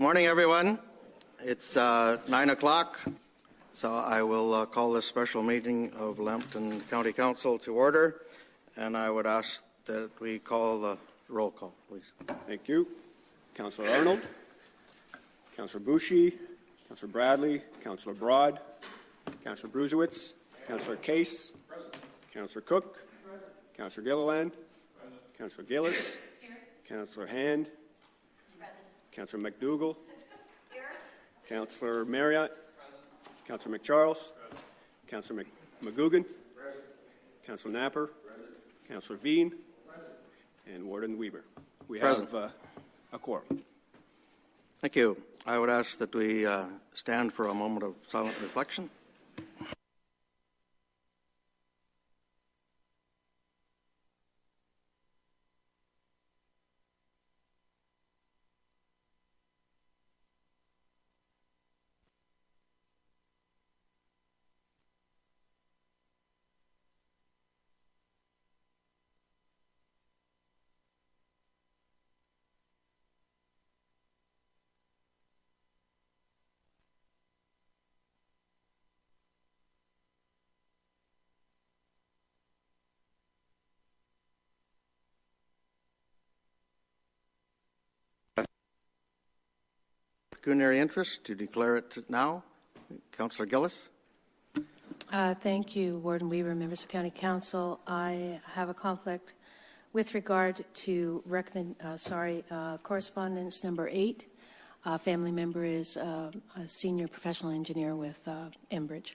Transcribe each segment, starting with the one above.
Morning, everyone. It's 9 o'clock, so I will call this special meeting of Lambton County Council to order, and I would ask that we call the roll call, please. Thank you. Councillor Arnold, Councillor Boucher, Councillor Bradley, Councillor Broad, Councillor Bruzewitz, Councillor Case, Councillor Cook, Councillor Gilliland, Councillor Gillis, Councillor Hand, Councillor McDougall, Councillor Marriott, Councillor McCharles, Councillor McGugan, Councillor Napper, Councillor Veen, and Warden Weber. We have a quorum. Thank you. I would ask that we stand for a moment of silent reflection. Pecuniary interest, to declare it now. Councillor Gillis. Thank you, Warden Weaver, members of County Council. I have a conflict with regard to correspondence number 8. Family member is a senior professional engineer with Enbridge.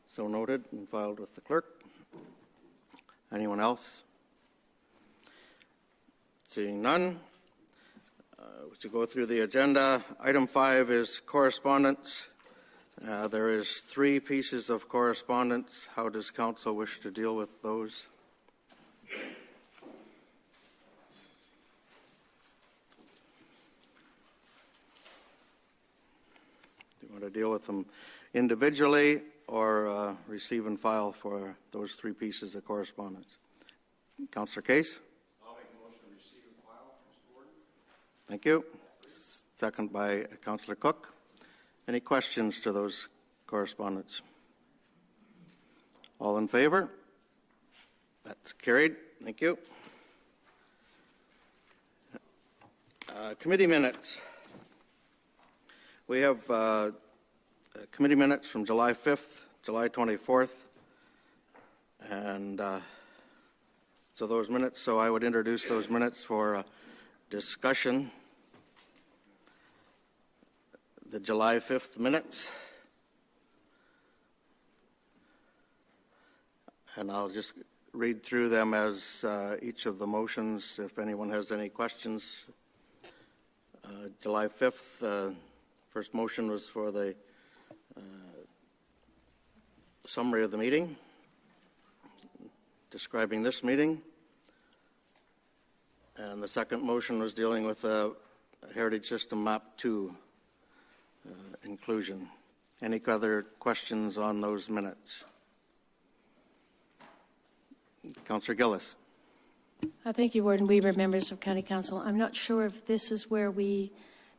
So noted and filed with the clerk. Anyone else? Seeing none. To go through the agenda, item 5 is correspondence. There is 3 pieces of correspondence. How does council wish to deal with those? Do you want to deal with them individually or receive and file for those 3 pieces of correspondence? Councillor Case? Thank you. Second by Councillor Cook. Any questions to those correspondence? All in favor? That's carried. Thank you. Committee minutes. We have committee minutes from July 5th, July 24th, and so I would introduce those minutes for discussion. The July 5th minutes, and I'll just read through them as each of the motions if anyone has any questions. July 5th, first motion was for the summary of the meeting, describing this meeting, and the second motion was dealing with Heritage System Map 2 inclusion. Any other questions on those minutes? Councillor Gillis. Thank you, Warden Weaver, members of County Council. I'm not sure if this is where we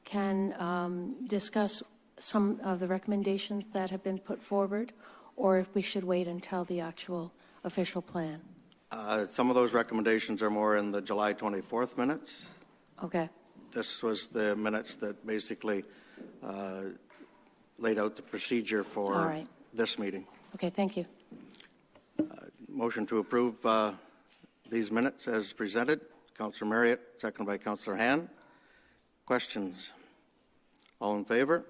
can discuss some of the recommendations that have been put forward, or if we should wait until the actual official plan. Some of those recommendations are more in the July 24th minutes. Okay. This was the minutes that basically laid out the procedure for this meeting. Okay, thank you. Motion to approve these minutes as presented. Councillor Marriott, seconded by Councillor Hand. Questions? All in favor?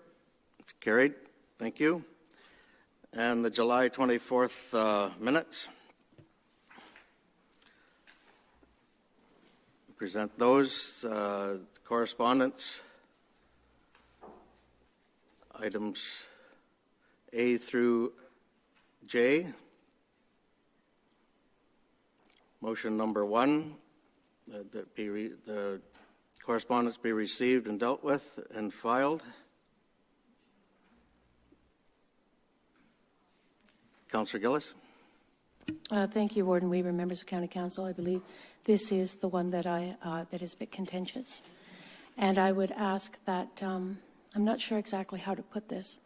It's carried. Thank you. And the July 24th minutes. Present those. Correspondence. Items A through J. Motion number 1, that the correspondence be received and dealt with and filed. Councillor Gillis. Thank you, Warden Weaver, members of County Council. I believe this is the one that that is a bit contentious. And I would ask that, I'm not sure exactly how to put this,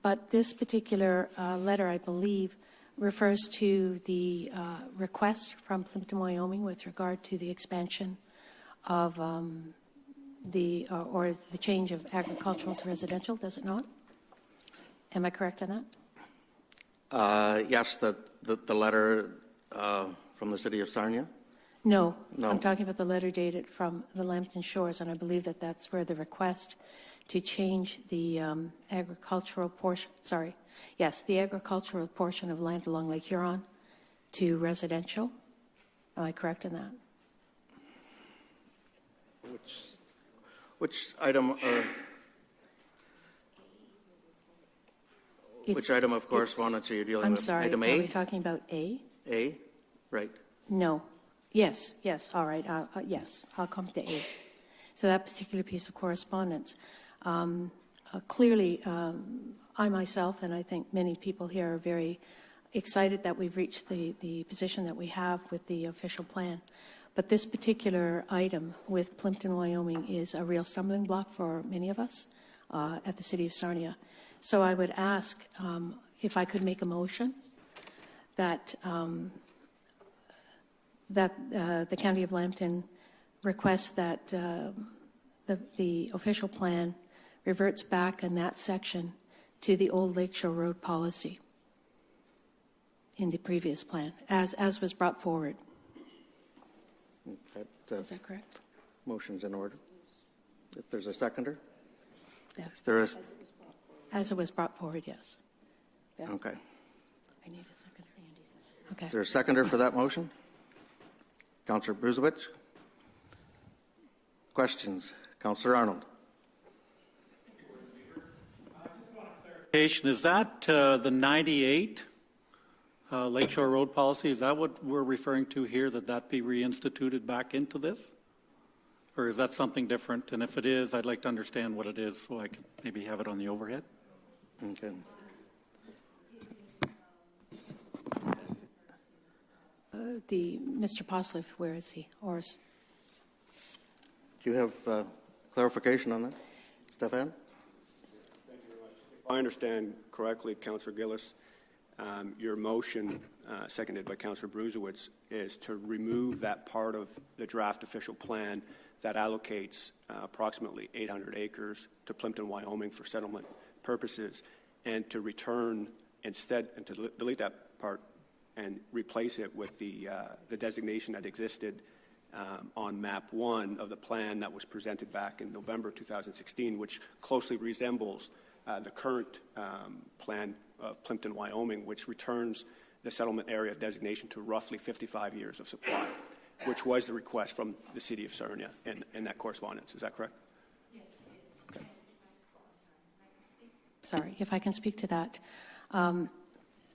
but this particular letter, I believe, refers to the request from Lambton, Wyoming with regard to the expansion of or the change of agricultural to residential, does it not? Am I correct on that? Yes, the letter from the city of Sarnia? No, No. I'm talking about the letter dated from the Lambton Shores, and I believe that that's where the request to change the agricultural portion, the agricultural portion of land along Lake Huron to residential. Am I correct in that? Which item? Which item of correspondence are you dealing I'm with? sorry, Item are A? we talking about A? A? Right. No. Yes, all right, yes, I'll come to A. So that particular piece of correspondence. Clearly, I myself, and I think many people here are very excited that we've reached the position that we have with the official plan. But this particular item with Lambton, Wyoming is a real stumbling block for many of us at the City of Sarnia. So I would ask if I could make a motion that the County of Lambton requests that the official plan reverts back in that section to the old Lakeshore Road policy in the previous plan, as was brought forward. Is that correct? Motion's in order. If there's a seconder? Yeah. Is there a, As it was brought forward, yes. Yeah. okay. I need a seconder. Okay. Is there a seconder for that motion? Councillor Bruzewicz? Questions? Councillor Arnold? Is that the 98 Lakeshore Road policy? Is that what we're referring to here, that be reinstituted back into this? Or is that something different? And if it is, I'd like to understand what it is so I can maybe have it on the overhead. Okay. Mr. Posliff, where is he? Oris. Do you have clarification on that? Stefan? If I understand correctly, Councillor Gillis, your motion, seconded by Councillor Bruzewicz, is to remove that part of the draft official plan that allocates approximately 800 acres to Lambton, Wyoming for settlement purposes, and to return instead, and to delete that part and replace it with the designation that existed on map 1 of the plan that was presented back in November 2016, which closely resembles the current plan of Lambton, Wyoming, which returns the settlement area designation to roughly 55 years of supply, which was the request from the City of Sarnia in that correspondence. Is that correct? Yes, it is. Okay. Sorry, if I can speak to that.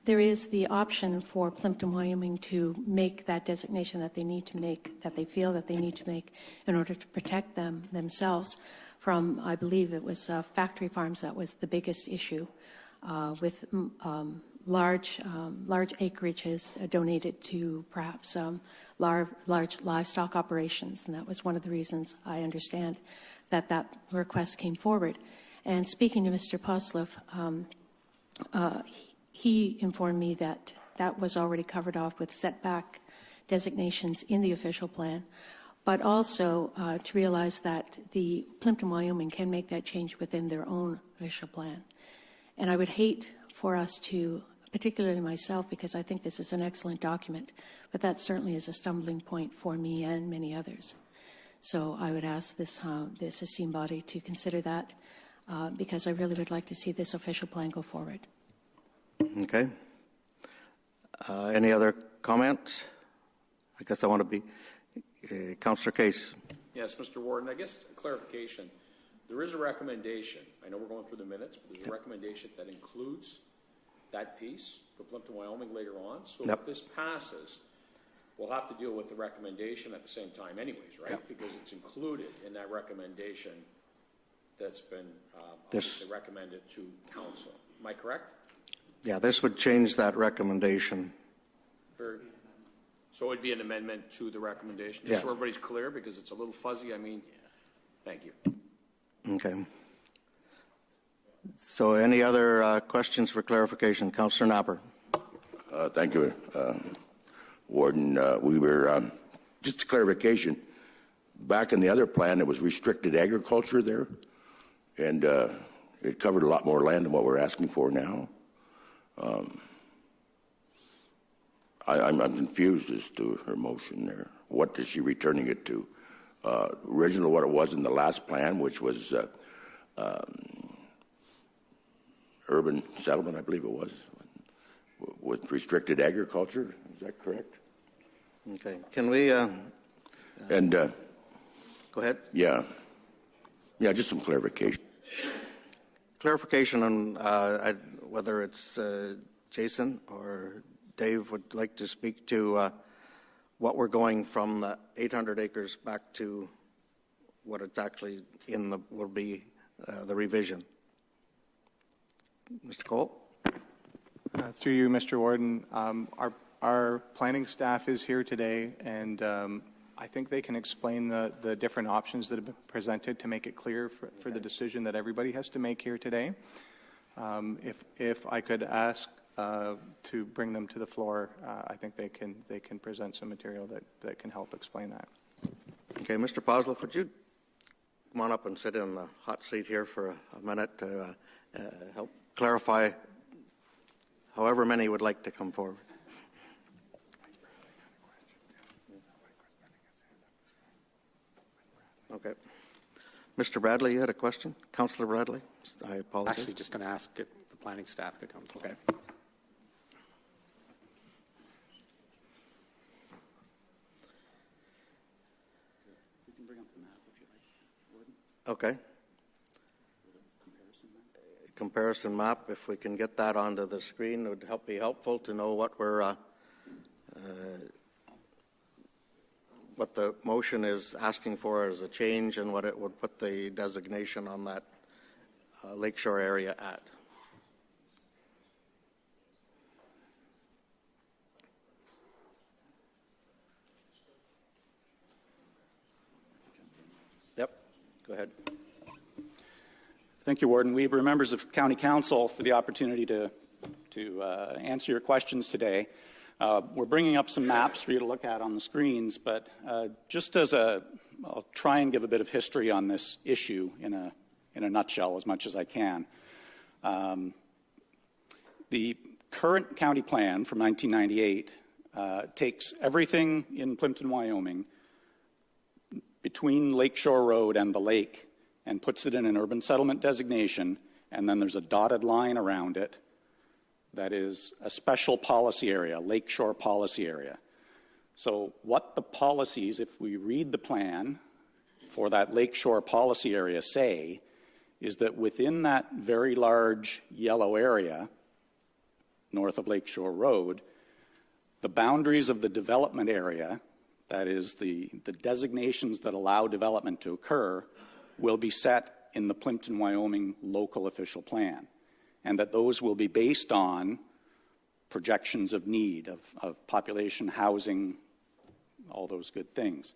There is the option for Lambton, Wyoming to make that designation that they need to make, that they feel that they need to make in order to protect themselves from, I believe it was factory farms that was the biggest issue with large acreages donated to perhaps large livestock operations, and that was one of the reasons I understand that request came forward. And speaking to Mr. Posliff, he informed me that that was already covered off with setback designations in the official plan, but also to realize that the Lambton, Wyoming can make that change within their own official plan. And I would hate for us to, particularly myself, because I think this is an excellent document, but that certainly is a stumbling point for me and many others. So I would ask this esteemed body to consider that because I really would like to see this official plan go forward. Okay. Any other comments? I guess I want to be Councillor Case. Yes, Mr. Warden, I guess clarification. There is a recommendation. I know we're going through the minutes, but there's a recommendation that includes that piece for Lambton, Wyoming later on. So if this passes, we'll have to deal with the recommendation at the same time anyways, right? Because it's included in that recommendation that's been recommended to council. Am I correct? Yeah, this would change that recommendation. So it would be an amendment to the recommendation, just so everybody's clear, because it's a little fuzzy. I mean, thank you. Okay. So any other questions for clarification? Councillor Napper. Thank you, Warden. We were, just a clarification, back in the other plan, it was restricted agriculture there, and it covered a lot more land than what we're asking for now. I'm confused as to her motion there. What is she returning it to? Original what it was in the last plan, which was urban settlement, I believe it was, with restricted agriculture. Is that correct? Okay. Can we? And go ahead. yeah, just some clarification. Clarification on whether it's Jason or Dave would like to speak to what we're going from the 800 acres back to what it's actually in the will be the revision. Mr. Cole. Through you, Mr. Warden, our planning staff is here today, and I think they can explain the different options that have been presented to make it clear for the decision that everybody has to make here today. If I could ask to bring them to the floor, I think they can present some material that can help explain that. Okay, Mr. Posloff, would you come on up and sit in the hot seat here for a minute to help clarify however many would like to come forward. Okay. Mr. Bradley, you had a question? Councillor Bradley? I apologize. Actually, just going to ask the planning staff to come forward. Okay. You can bring up the map if you like. Okay. Comparison map, if we can get that onto the screen, would be helpful to know what we're what the motion is asking for as a change and what it would put the designation on that lakeshore area at. Yep, go ahead. Thank you, Warden Weber, members of County Council, for the opportunity to answer your questions today. We're bringing up some maps for you to look at on the screens, but just as I'll try and give a bit of history on this issue in a nutshell as much as I can. The current county plan from 1998 takes everything in Plimpton, Wyoming, between Lakeshore Road and the lake, and puts it in an urban settlement designation, and then there's a dotted line around it that is a special policy area, lakeshore policy area. So what the policies, if we read the plan for that lakeshore policy area say, is that within that very large yellow area, north of Lakeshore Road, the boundaries of the development area, that is the designations that allow development to occur, will be set in the Plimpton, Wyoming local official plan, and that those will be based on projections of need, of population, housing, all those good things.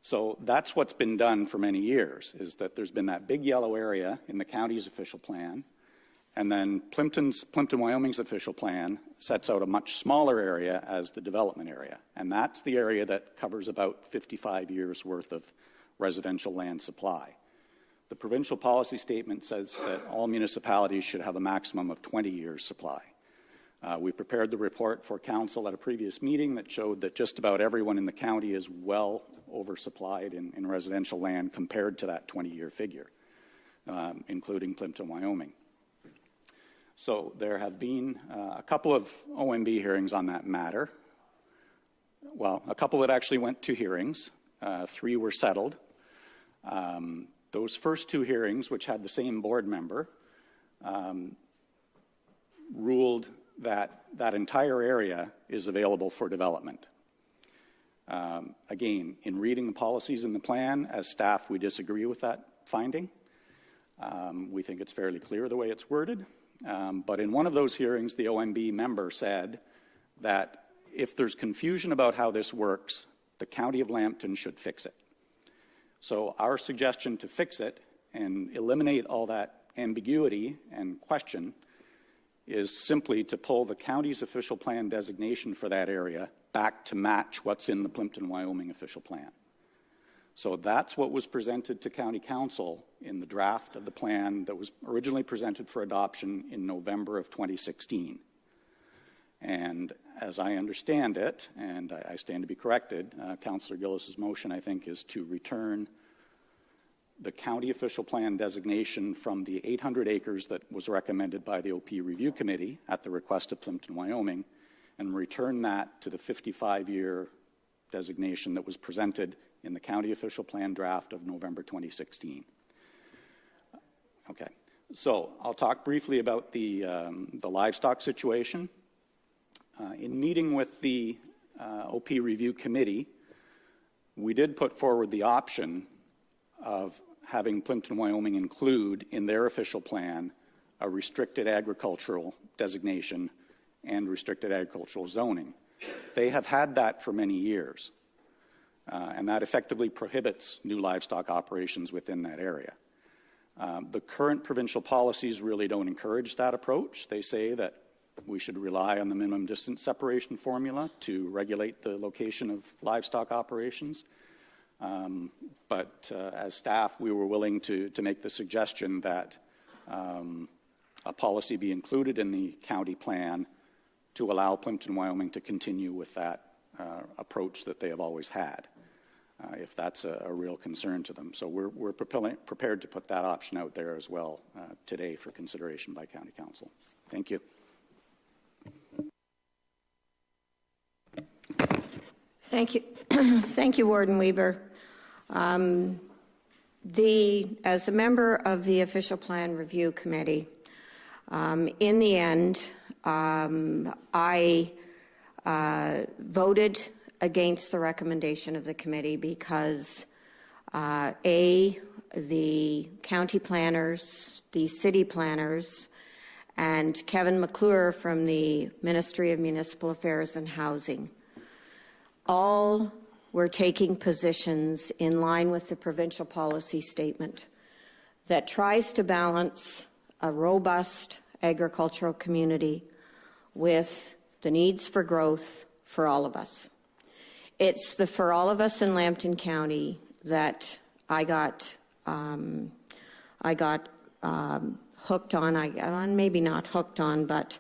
So that's what's been done for many years, is that there's been that big yellow area in the county's official plan, and then Plimpton, Wyoming's official plan sets out a much smaller area as the development area, and that's the area that covers about 55 years worth of residential land supply. The provincial policy statement says that all municipalities should have a maximum of 20 years supply. We prepared the report for council at a previous meeting that showed that just about everyone in the county is well oversupplied in residential land compared to that 20-year figure, including Plimpton, Wyoming. So there have been a couple of OMB hearings on that matter. Well, a couple that actually went to hearings. 3 were settled. Those first 2 hearings, which had the same board member, ruled that that entire area is available for development. Again, in reading the policies in the plan, as staff, we disagree with that finding. We think it's fairly clear the way it's worded. But in one of those hearings, the OMB member said that if there's confusion about how this works, the County of Lambton should fix it. So our suggestion to fix it and eliminate all that ambiguity and question is simply to pull the county's official plan designation for that area back to match what's in the Plimpton, Wyoming official plan. So that's what was presented to County Council in the draft of the plan that was originally presented for adoption in November of 2016. And as I understand it, and I stand to be corrected, Councillor Gillis's motion, I think, is to return the county official plan designation from the 800 acres that was recommended by the OP Review Committee at the request of Plimpton, Wyoming, and return that to the 55-year designation that was presented in the county official plan draft of November 2016. Okay, so I'll talk briefly about the livestock situation. In meeting with the OP Review Committee, we did put forward the option of having Plimpton, Wyoming include in their official plan a restricted agricultural designation and restricted agricultural zoning. They have had that for many years, and that effectively prohibits new livestock operations within that area. The current provincial policies really don't encourage that approach. They say that we should rely on the minimum distance separation formula to regulate the location of livestock operations. But as staff, we were willing to make the suggestion that a policy be included in the county plan to allow Plimpton, Wyoming to continue with that approach that they have always had, if that's a real concern to them. So we're prepared to put that option out there as well today for consideration by County Council. Thank you. Thank you. Thank you, Warden Weber. As a member of the Official Plan Review Committee, in the end, I voted against the recommendation of the committee because, A, the county planners, the city planners, and Kevin McClure from the Ministry of Municipal Affairs and Housing all were taking positions in line with the provincial policy statement that tries to balance a robust agricultural community with the needs for growth for all of us. It's the for all of us in Lambton County that I got hooked on, maybe not hooked on, but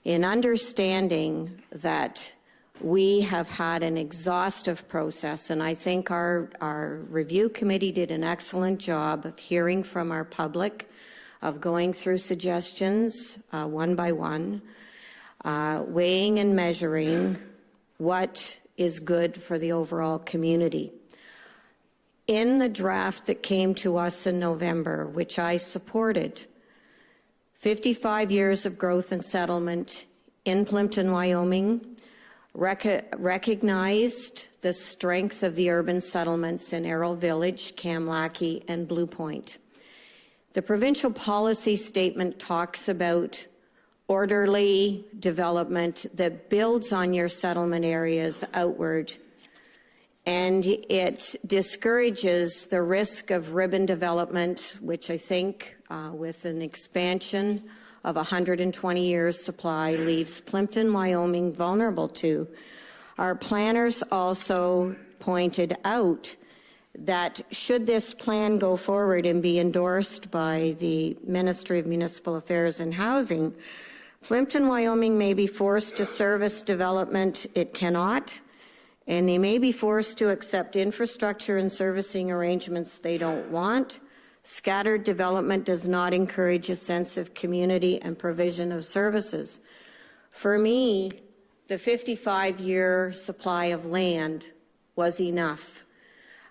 in understanding that we have had an exhaustive process, and I think our review committee did an excellent job of hearing from our public, of going through suggestions one by one, weighing and measuring what is good for the overall community. In the draft that came to us in November, which I supported, 55 years of growth and settlement in Plimpton, Wyoming, recognized the strength of the urban settlements in Arrow Village, Kamlaki, and Blue Point. The provincial policy statement talks about orderly development that builds on your settlement areas outward, and it discourages the risk of ribbon development, which I think with an expansion of 120 years supply leaves Plimpton, Wyoming vulnerable to. Our planners also pointed out that should this plan go forward and be endorsed by the Ministry of Municipal Affairs and Housing, Plimpton, Wyoming may be forced to service development it cannot, and they may be forced to accept infrastructure and servicing arrangements they don't want. Scattered development does not encourage a sense of community and provision of services. For me, the 55-year supply of land was enough.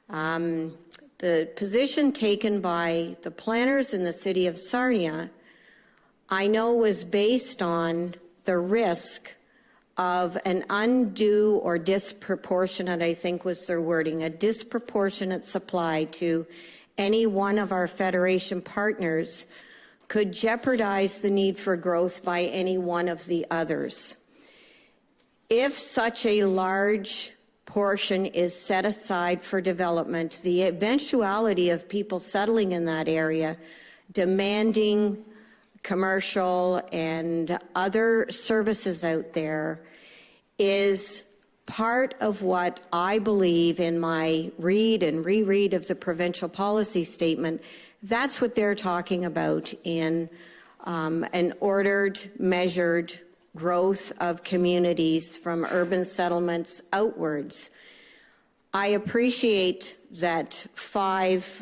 The position taken by the planners in the city of Sarnia, I know, was based on the risk of an undue or disproportionate, I think was their wording, a disproportionate supply to any one of our Federation partners could jeopardize the need for growth by any one of the others. If such a large portion is set aside for development, the eventuality of people settling in that area, demanding commercial and other services out there, is part of what I believe in my read and reread of the provincial policy statement. That's what they're talking about in an ordered, measured growth of communities from urban settlements outwards. I appreciate that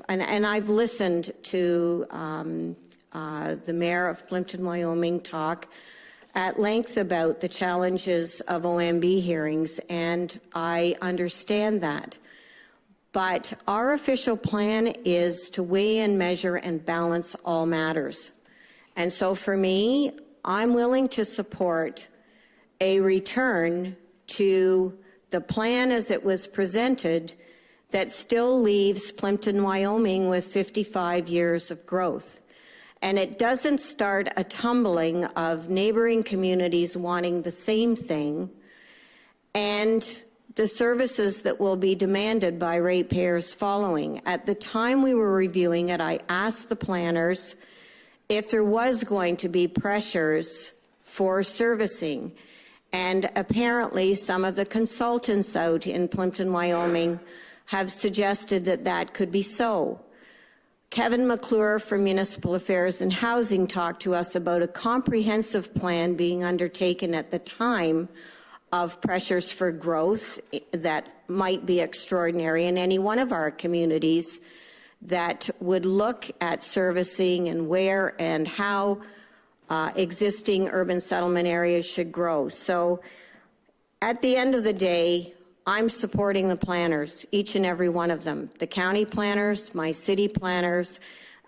and I've listened to the mayor of Lambton, Wyoming talk at length about the challenges of OMB hearings, and I understand that. But our official plan is to weigh and measure and balance all matters. And so for me, I'm willing to support a return to the plan as it was presented that still leaves Lambton, Wyoming with 55 years of growth. And it doesn't start a tumbling of neighboring communities wanting the same thing and the services that will be demanded by ratepayers following. At the time we were reviewing it, I asked the planners if there was going to be pressures for servicing. And apparently some of the consultants out in Lambton, Wyoming have suggested that that could be so. Kevin McClure from Municipal Affairs and Housing talked to us about a comprehensive plan being undertaken at the time of pressures for growth that might be extraordinary in any one of our communities, that would look at servicing and where and how existing urban settlement areas should grow. So at the end of the day, I'm supporting the planners, each and every one of them, the county planners, my city planners,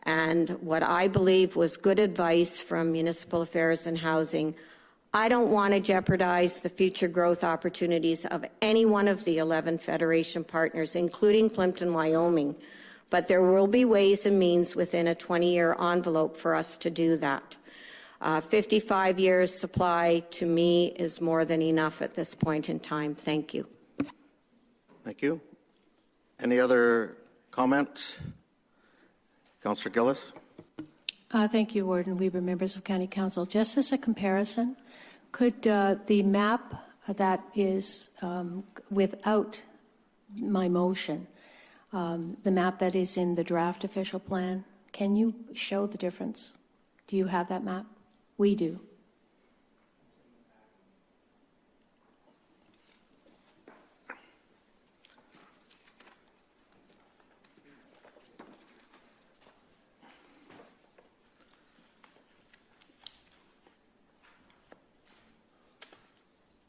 and what I believe was good advice from Municipal Affairs and Housing. I don't want to jeopardize the future growth opportunities of any one of the 11 Federation partners, including Lambton, Wyoming. But there will be ways and means within a 20-year envelope for us to do that. 55 years supply, to me, is more than enough at this point in time. Thank you. Thank you. Any other comments? Councillor Gillis? Thank you, Warden Weber, members of County Council. Just as a comparison, could the map that is without my motion, the map that is in the draft official plan, can you show the difference? Do you have that map? We do.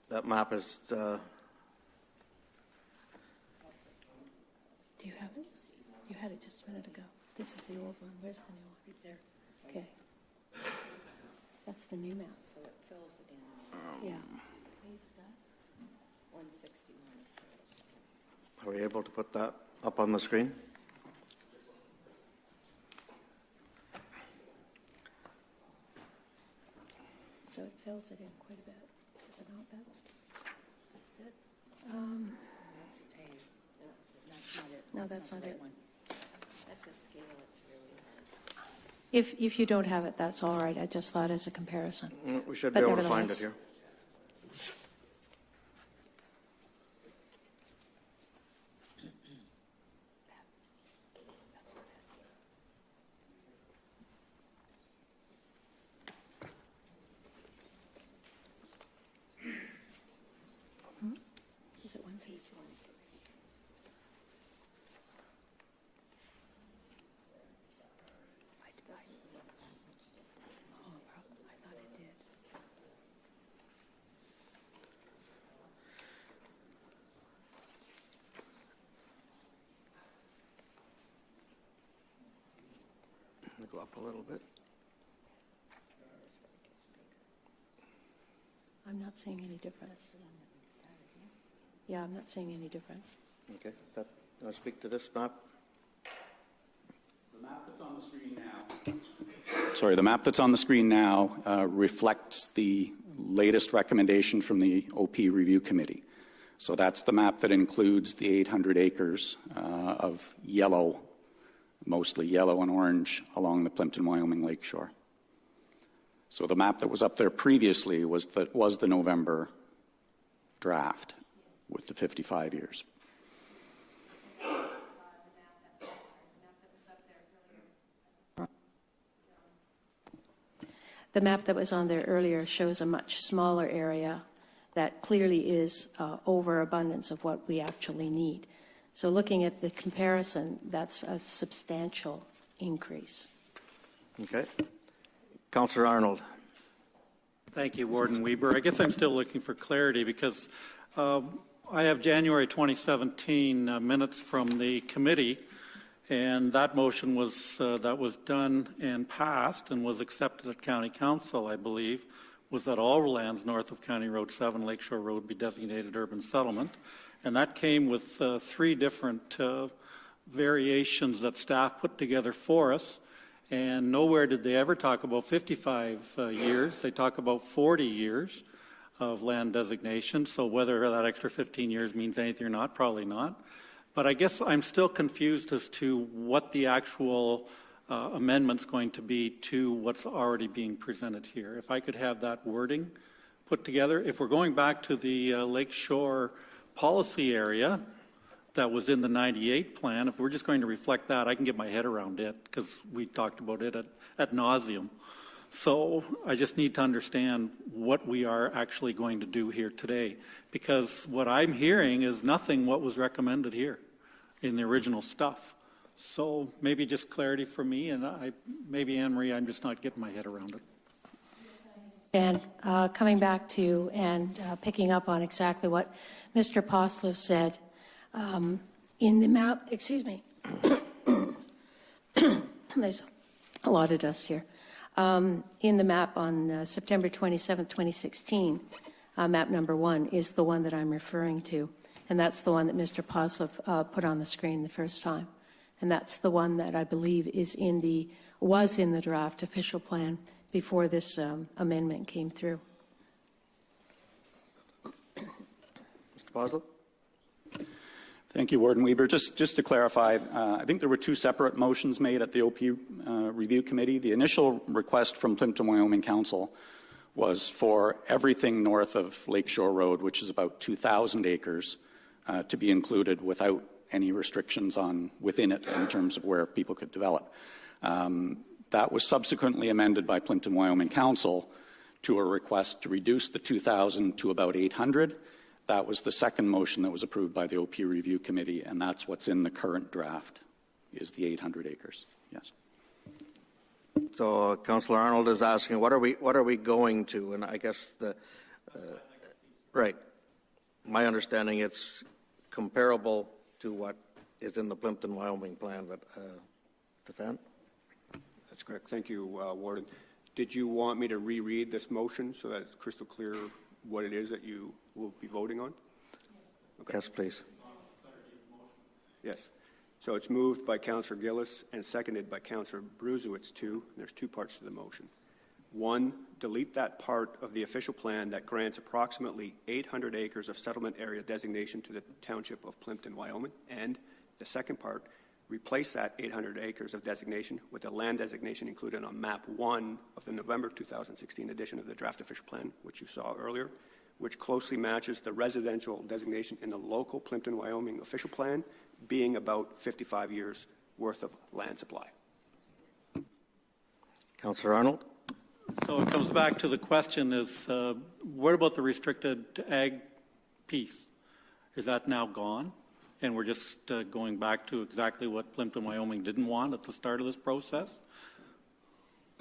That map is... Do you have it? You had it just a minute ago. This is the old one. Where's the new one? Right there. Okay. That's the new map. So it fills it in. Yeah. Page is that? 161. Are we able to put that up on the screen? So it fills it in quite a bit. Is it not that? Is this it? That's not it. No, that's not it. At the scale, it's really hard. If you don't have it, that's all right. I just thought as a comparison. We should But be able to find it nevertheless. here. Is it 160? Oh, probably. I thought it did. Go up a little bit. I'm not seeing any difference. Yeah, I'm not seeing any difference. Okay. You want to speak to this map? The map that's on the screen now. Sorry, the map that's on the screen now reflects the latest recommendation from the OP Review Committee. So that's the map that includes the 800 acres of yellow, mostly yellow and orange, along the Plimpton, Wyoming lakeshore. So the map that was up there previously was the November draft with the 55 years. The map that was on there earlier shows a much smaller area that clearly is overabundance of what we actually need. So looking at the comparison, that's a substantial increase. Okay. Councillor Arnold. Thank you, Warden Weber. I guess I'm still looking for clarity because I have January 2017 minutes from the committee, and that motion was done and passed and was accepted at County Council, I believe, was that all lands north of County Road 7, Lakeshore Road, be designated urban settlement. And that came with 3 different variations that staff put together for us. And nowhere did they ever talk about 55 years. They talk about 40 years of land designation. So whether that extra 15 years means anything or not, probably not. But I guess I'm still confused as to what the actual amendment's going to be to what's already being presented here. If I could have that wording put together. If we're going back to the Lakeshore policy area that was in the 98 plan, if we're just going to reflect that, I can get my head around it because we talked about it ad nauseum. So I just need to understand what we are actually going to do here today, because what I'm hearing is nothing what was recommended here in the original stuff. So maybe just clarity for me, and maybe Anne-Marie, I'm just not getting my head around it. And coming back to and picking up on exactly what Mr. Poslev said, in the map, excuse me, there's a lot of dust here. In the map on September 27th, 2016, map number 1 is the one that I'm referring to, and that's the one that Mr. Poslev put on the screen the first time. And that's the one that I believe was in the draft official plan before this amendment came through. Mr. Poslev? Thank you, Warden Weber. Just to clarify, I think there were 2 separate motions made at the OP Review Committee. The initial request from Plimpton, Wyoming Council was for everything north of Lakeshore Road, which is about 2,000 acres, to be included without any restrictions within it in terms of where people could develop. That was subsequently amended by Plimpton, Wyoming Council to a request to reduce the 2,000 to about 800. That was the second motion that was approved by the OP Review Committee, and that's what's in the current draft, is the 800 acres. Yes. So Councillor Arnold is asking, what are we going to? And I guess right. My understanding, it's comparable to what is in the Plimpton, Wyoming plan, but Stefan? That's correct. Thank you, Warden. Did you want me to reread this motion so that it's crystal clear what it is that you will be voting on? Okay. Yes, please. Yes. So it's moved by Councillor Gillis and seconded by Councillor Bruzewitz too. There's 2 parts to the motion. 1, delete that part of the official plan that grants approximately 800 acres of settlement area designation to the township of Plimpton, Wyoming. And the second part, replace that 800 acres of designation with a land designation included on map 1 of the November 2016 edition of the draft official plan, which you saw earlier, which closely matches the residential designation in the local Plimpton, Wyoming official plan, being about 55 years worth of land supply. Councillor Arnold? So it comes back to the question is, what about the restricted ag piece? Is that now gone? And we're just going back to exactly what Plimpton, Wyoming didn't want at the start of this process?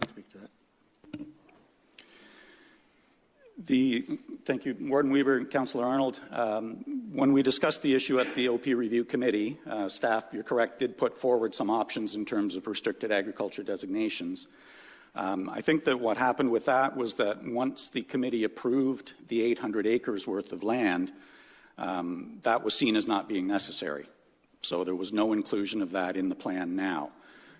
Speak to that. Thank you, Warden Weber and Councillor Arnold. When we discussed the issue at the OP Review Committee, staff, you're correct, did put forward some options in terms of restricted agriculture designations. I think that what happened with that was that once the committee approved the 800 acres worth of land, that was seen as not being necessary. So there was no inclusion of that in the plan now.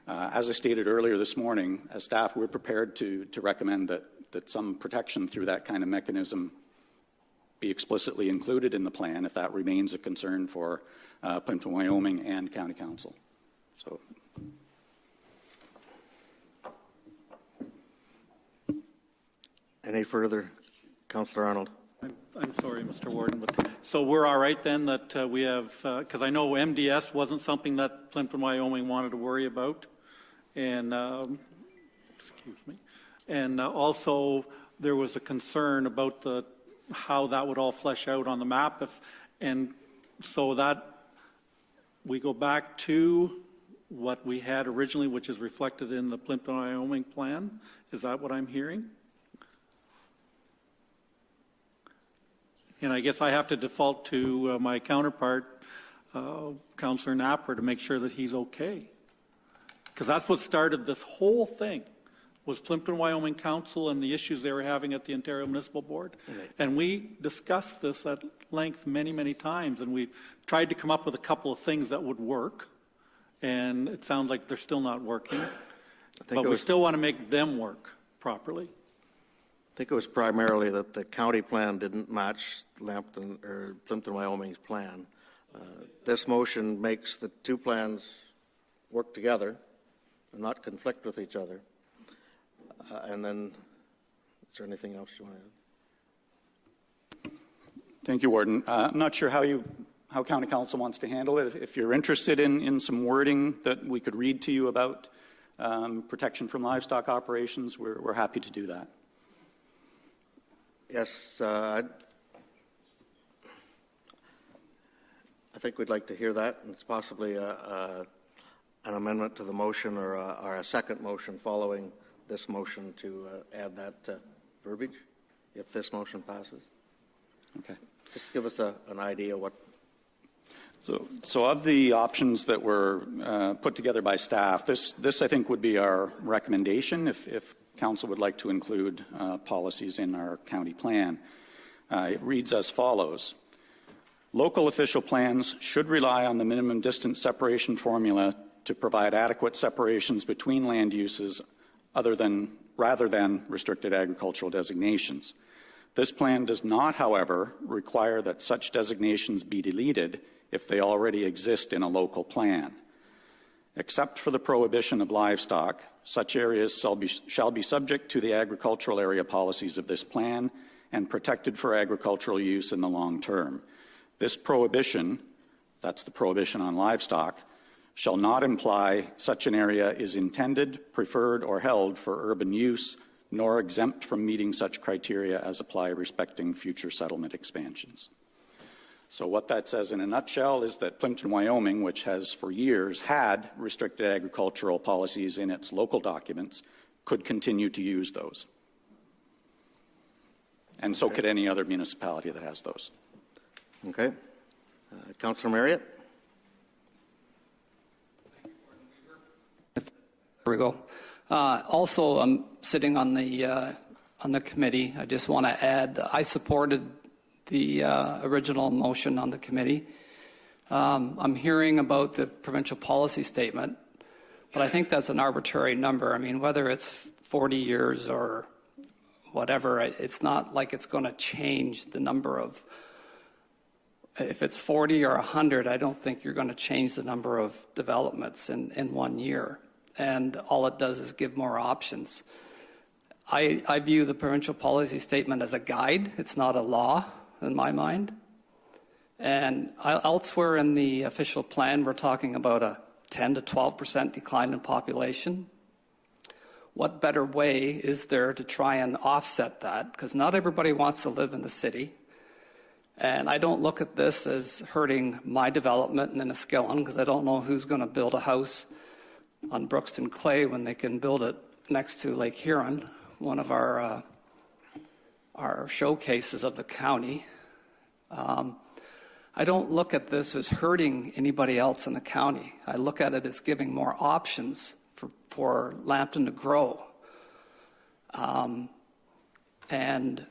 As I stated earlier this morning, as staff, we're prepared to recommend that some protection through that kind of mechanism be explicitly included in the plan if that remains a concern for Plimpton, Wyoming and County Council. So. Any further? Councillor Arnold. I'm sorry, Mr. Warden, but so we're all right then that we have, because I know MDS wasn't something that Plimpton, Wyoming wanted to worry about, and excuse me, and also there was a concern about how that would all flesh out on the map, and so that we go back to what we had originally, which is reflected in the Plimpton, Wyoming plan. Is that what I'm hearing? And I guess I have to default to my counterpart, Councillor Napper, to make sure that he's okay. Because that's what started this whole thing, was Plimpton, Wyoming Council and the issues they were having at the Ontario Municipal Board. Right. And we discussed this at length many, many times, and we've tried to come up with a couple of things that would work. And it sounds like they're still not working. But we still want to make them work properly. I think it was primarily that the county plan didn't match Lambton or Plimpton, Wyoming's plan. This motion makes the two plans work together and not conflict with each other. And then, is there anything else you want to add? Thank you, Warden. I'm not sure how County Council wants to handle it. If you're interested in some wording that we could read to you about protection from livestock operations, we're happy to do that. Yes, I think we'd like to hear that, and it's possibly an amendment to the motion or a second motion following this motion to add that verbiage, if this motion passes. Okay. Just give us an idea what. So of the options that were put together by staff, this I think would be our recommendation if Council would like to include policies in our county plan. It reads as follows. Local official plans should rely on the minimum distance separation formula to provide adequate separations between land uses rather than restricted agricultural designations. This plan does not, however, require that such designations be deleted if they already exist in a local plan. Except for the prohibition of livestock, such areas shall be subject to the agricultural area policies of this plan and protected for agricultural use in the long term. This prohibition, that's the prohibition on livestock, shall not imply such an area is intended, preferred, or held for urban use, nor exempt from meeting such criteria as apply respecting future settlement expansions. So what that says in a nutshell is that Plimpton, Wyoming, which has for years had restricted agricultural policies in its local documents, could continue to use those. And so could any other municipality that has those. Okay. Councillor Marriott. There we go. Also, I'm sitting on the committee. I just want to add that I supported the original motion on the committee. I'm hearing about the provincial policy statement, but I think that's an arbitrary number. I mean, whether it's 40 years or whatever, it's not like it's going to change the number of, if it's 40 or 100, I don't think you're going to change the number of developments in 1 year. And all it does is give more options. I view the provincial policy statement as a guide. It's not a law in my mind. And elsewhere in the official plan, we're talking about a 10 to 12% decline in population. What better way is there to try and offset that? Because not everybody wants to live in the city. And I don't look at this as hurting my development in Enniskillen, because I don't know who's going to build a house on Brookston Clay when they can build it next to Lake Huron, one of our showcases of the county. I don't look at this as hurting anybody else in the county. I look at it as giving more options for Lambton to grow. And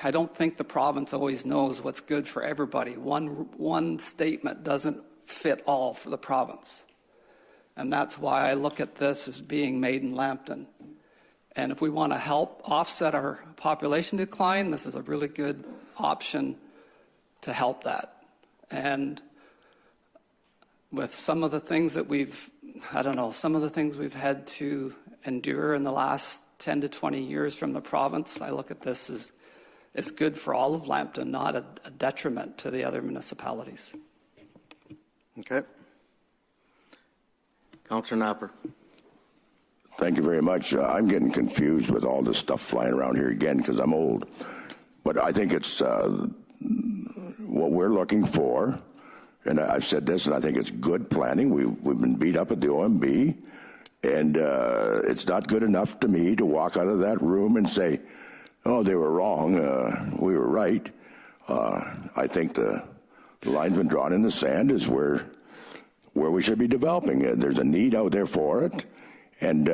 I don't think the province always knows what's good for everybody. One statement doesn't fit all for the province. And that's why I look at this as being made in Lambton. And if we want to help offset our population decline, this is a really good option to help that. And with some of the things that some of the things we've had to endure in the last 10 to 20 years from the province, I look at this as good for all of Lambton, not a detriment to the other municipalities. Okay. Councillor Napper. Thank you very much. I'm getting confused with all this stuff flying around here again because I'm old. But I think it's what we're looking for, and I've said this, and I think it's good planning. We've been beat up at the OMB, and it's not good enough to me to walk out of that room and say, oh, they were wrong, we were right. I think the line's been drawn in the sand is where we should be developing. There's a need out there for it, and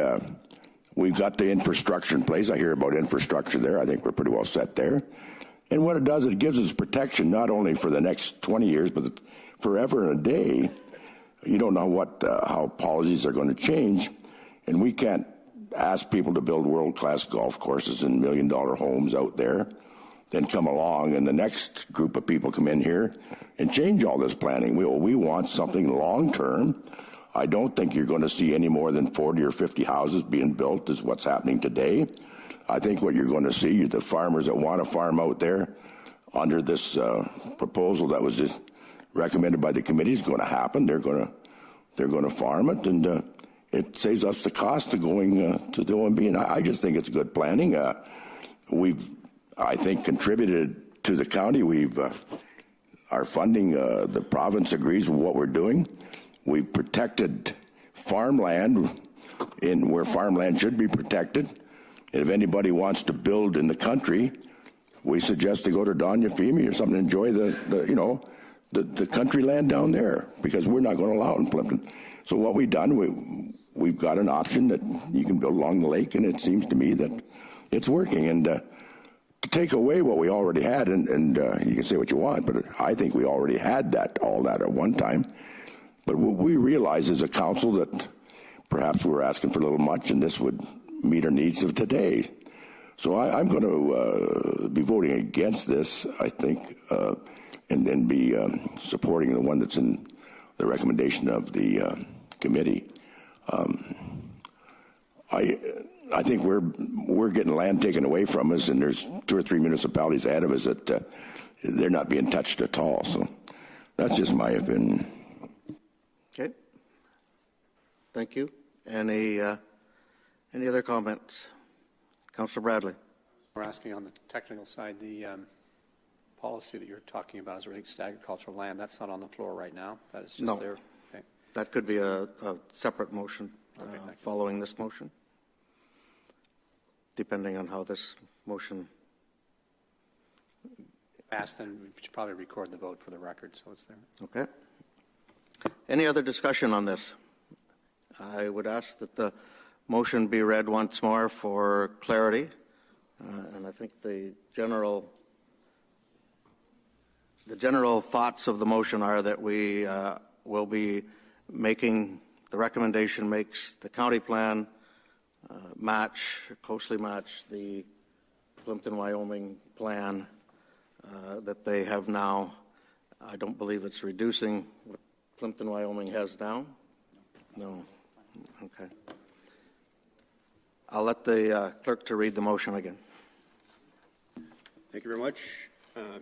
we've got the infrastructure in place. I hear about infrastructure there. I think we're pretty well set there. And what it does, it gives us protection not only for the next 20 years, but forever and a day. You don't know how policies are going to change, and we can't ask people to build world-class golf courses and million-dollar homes out there, then come along and the next group of people come in here and change all this planning. We want something long-term. I don't think you're going to see any more than 40 or 50 houses being built is what's happening today. I think what you're going to see, the farmers that want to farm out there under this proposal that was just recommended by the committee is going to happen. They're going to farm it, and it saves us the cost of going to the OMB. And I just think it's good planning. We've, I think, contributed to the county. Our funding, the province agrees with what we're doing. We've protected farmland in where farmland should be protected. And if anybody wants to build in the country, we suggest they go to Donyafimi or something, enjoy the country land down there, because we're not going to allow it in Plimpton. So what we've done, we've got an option that you can build along the lake, and it seems to me that it's working. And to take away what we already had, and you can say what you want, but I think we already had all that at one time. But we realize as a council that perhaps we're asking for a little much, and this would meet our needs of today. So I'm going to be voting against this, I think, and be supporting the one that's in the recommendation of the committee. I think we're getting land taken away from us, and there's 2 or 3 municipalities ahead of us that they're not being touched at all. So that's just my opinion. Okay. Thank you. Any other comments? Councillor Bradley. We're asking on the technical side, the policy that you're talking about as it relates to agricultural land, that's not on the floor right now. That is just there. Okay. That could be a separate motion following this motion, depending on how this motion. Passed, then we should probably record the vote for the record, so it's there. Okay. Any other discussion on this? I would ask that the motion be read once more for clarity, and I think the general thoughts of the motion are that we will be making the recommendation makes the county plan closely match the Plimpton, Wyoming plan that they have now. I don't believe it's reducing what Plimpton, Wyoming has now. No. Okay. I'll let the clerk to read the motion again. Thank you very much.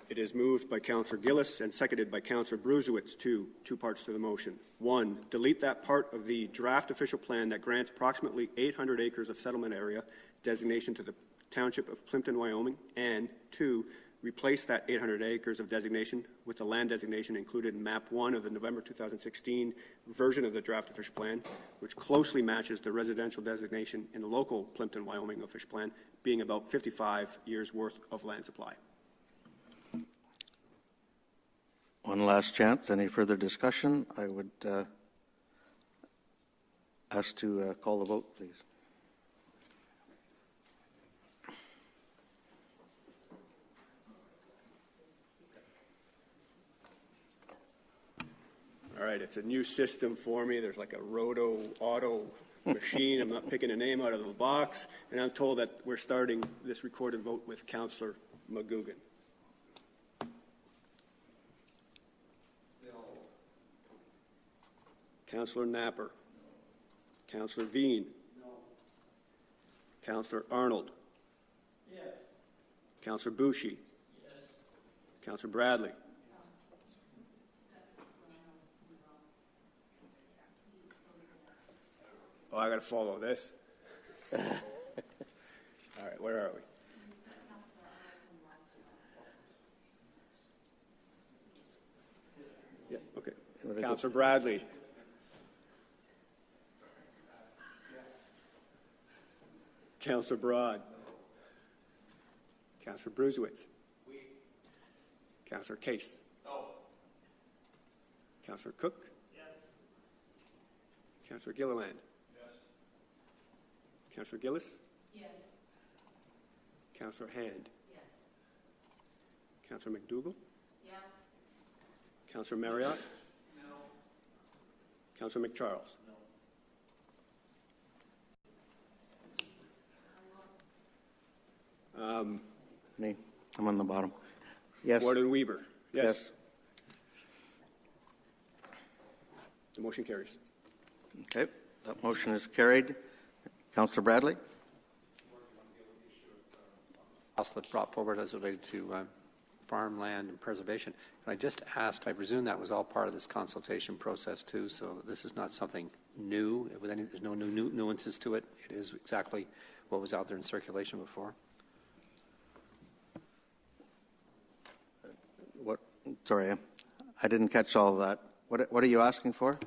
It is moved by Councillor Gillis and seconded by Councillor Bruzewicz. Two parts to the motion. 1, delete that part of the draft official plan that grants approximately 800 acres of settlement area designation to the township of Plimpton, Wyoming. And 2, replace that 800 acres of designation with the land designation included in Map 1 of the November 2016 version of the draft official plan, which closely matches the residential designation in the local Plimpton, Wyoming official plan, being about 55 years' worth of land supply. One last chance. Any further discussion? I would ask to call the vote, please. All right, it's a new system for me. There's like a roto auto machine. I'm not picking a name out of the box. And I'm told that we're starting this recorded vote with Councillor McGugan. No. Councillor Napper. Councillor Veen. No. Councillor Arnold. Yes. Councillor Bouchy. Yes. Councillor Bradley. Oh, I got to follow this. All right, where are we? Yeah, okay. Councillor Bradley. Councillor Broad. Councillor Bruzewitz. Councillor Case. No. Councillor Cook. Yes. Councillor Gilliland. Councillor Gillis? Yes. Councillor Hand? Yes. Councillor McDougall? Yes. Councillor Marriott? No. Councillor McCharles? No. Me. I'm on the bottom. Yes. Warden Weber? Yes. The motion carries. Okay. That motion is carried. Councillor Bradley? Also brought forward as related to farmland and preservation. Can I just ask, I presume that was all part of this consultation process too, so this is not something new, there's no new nuances to it. It is exactly what was out there in circulation before. What? Sorry, I didn't catch all of that. What are you asking for?